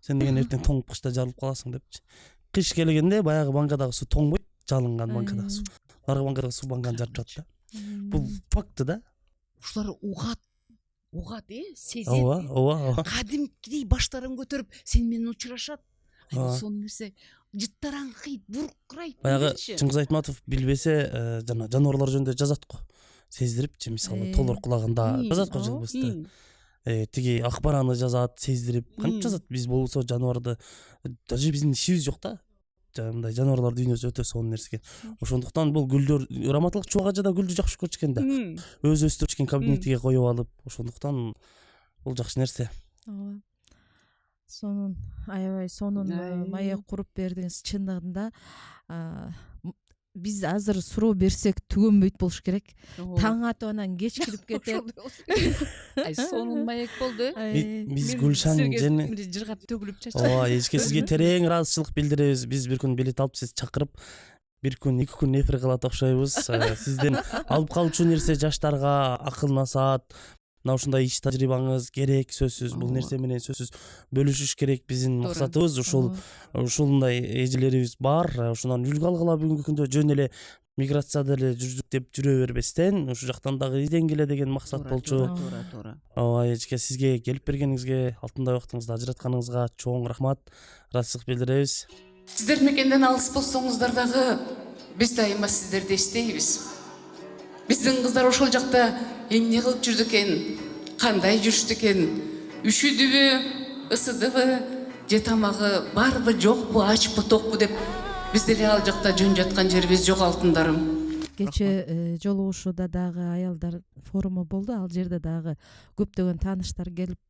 Сен деген эртең тоңуп кышта жарылып каласың депчи. Кыш келгенде баягы банкадагы суу тоңбойт, жалынган банкадагы суу. Арга банкадагы суу банканы жарып жатат да. Бул факт да. Ушулар угат, сезет. Ооба. Кадимкидей баштарын көтөрүп сен менен учурашат. Сонун нерсе жыттараңкыйт, буркурайт. Баягы Чыңгыз Айтматов билбесе, жана жаныбарлар жөнүндө жазат го. Сездирипчи, мисалы толор кулагында жазат го жылбызды. Тиги акбараны жазат, сездирип, канча жазат. Биз болсо жаныбарды даже биздин ишибиз жок да. Мындай жаныбарлар дүйнөсү өтө сонун нерсе экен. Ошондуктан бул гүлдөр раматылык чубак ажа да гүлдү жакшы көрчү экен да. Өзү өстүрүп кабинетиге коюп алып, ошондуктан бул жакшы нерсе. Ооба. Сонун, аябай сонун маек куруп бердиңиз. Чындыгында биз азыр суроо берсек түгөнбөйт болуш керек. Таң атып анан кеч кирип кетет. Ай сонун маек болду. Биз Гүлшан жене жыргап төгүлүп чачат. Ооба, эчке сизге терең ыраазычылык билдиребиз. Биз бир күн билет алып сизди чакырып бир күн 2 күн эфир кылат окшойбуз. Сизден алып калчу нерсе жаштарга акыл насаат, мына ушундай иш тажрыйбаңыз керек сөзсүз. Бул нерсе менен сөзсүз бөлүшүш керек. Биздин максатыбыз ушундай эжелерибиз бар. Ушундан үлгү алгыла бүгүнкү күндө жөн эле миграцияда эле жүрдүк деп жүрө бербестен ушул жактан дагы изденгиле деген максат болчу. Туура. Ооба, эжеке, сизге келип бергениңизге, алтындай убактыңызды ажыратканыңызга чоң рахмат, ыраазычылык билдиребиз. Сиздер мекенден алыс болсоңуздар дагы биз дайыма сиздерди эстейбиз. Биздин кыздар ошол жакта эмне кылып жүрдү экен, кандай жүрүштү экен, үшүдүбү, ысыдыбы, же тамагы барбы, жокпу, ачпы, токпу деп биз деле ал жакта жөн жаткан жерибиз жок, алтындарым. Кечээ жолугушууда дагы аялдар форуму болду. Ал жерде дагы көптөгөн тааныштар келип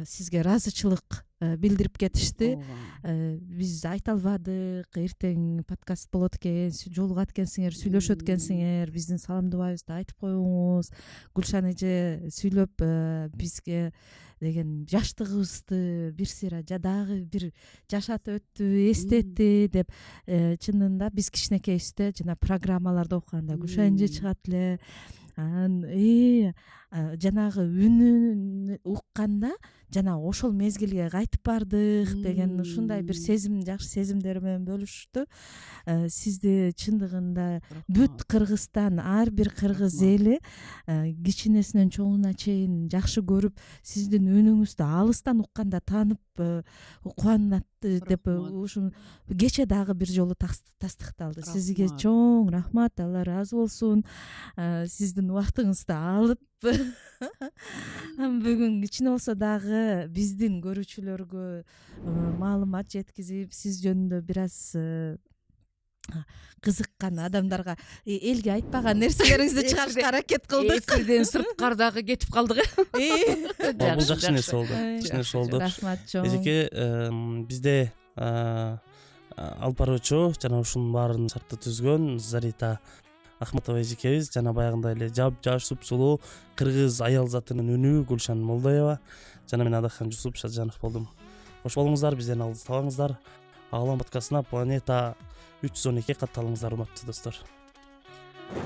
сизге ыраазычылык билдирип кетишти. Биз айта албадык, эртең подкаст болот экен, жолугат экенсиңер, сүйлөшөт экенсиңер, биздин саламдабайыбызды айтып коюңуз. Гүлшан эже сүйлөп бизге деген жаштыгыбызды бир сыйра дагы бир жашатып өттү, эстетти деп. Чынында биз кичинекейибизде жана программаларды окуганда Гүлшан эже чыгат эле, жанагы үнүн укканда жана ошол мезгилге кайтып бардык деген ушундай бир сезим, жакшы сезимдери менен бөлүшүштү. Сизди чындыгында бүт Кыргызстан, ар бир кыргыз эли кичинесинен чоңуна чейин жакшы көрүп, сиздин үнүңүздү алыстан укканда таанып кубанат деп ушун кечээ дагы бир жолу тастыкталды. Сизге чоң рахмат, Алла ыраазы болсун. Сиздин убактыңызды алып бүгүн кичине болсо дагы биздин көрүүчүлөргө маалымат жеткизип, сиз жөнүндө бир аз кызыккан адамдарга элге айтпаган нерселериңизди чыгарышка аракет кылдык. Эфирден сырткардагы кетип калдык. Бул жакшы нерсе болду. Нерсе болду. Рахмат чоң. Эжеке, бизде алып баруучу жана ушунун баарын шартты түзгөн Зарита Ахматова эжекебиз жана баягындай эле жаш супсулуу кыргыз аял затынын үнү Гүлшан Молдоева жана мен Адакхан Жусуп Шаджанов болдум. Кош болуңуздар, бизден алыс табаңыздар. Агалам подкастына Планета 312 катталыңыздар, урматтуу достор.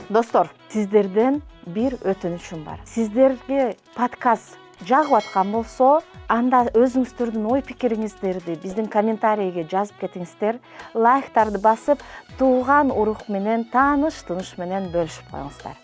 Достор, сиздерден бир өтүнүчүм бар. Сиздерге подкаст жагып аткан болсо, анда өзүңүздөрдүн ой пикириңиздерди биздин комментарийге жазып кетиңиздер. Лайктарды басып, тууган урук менен, тааныш менен бөлүшүп коюңуздар.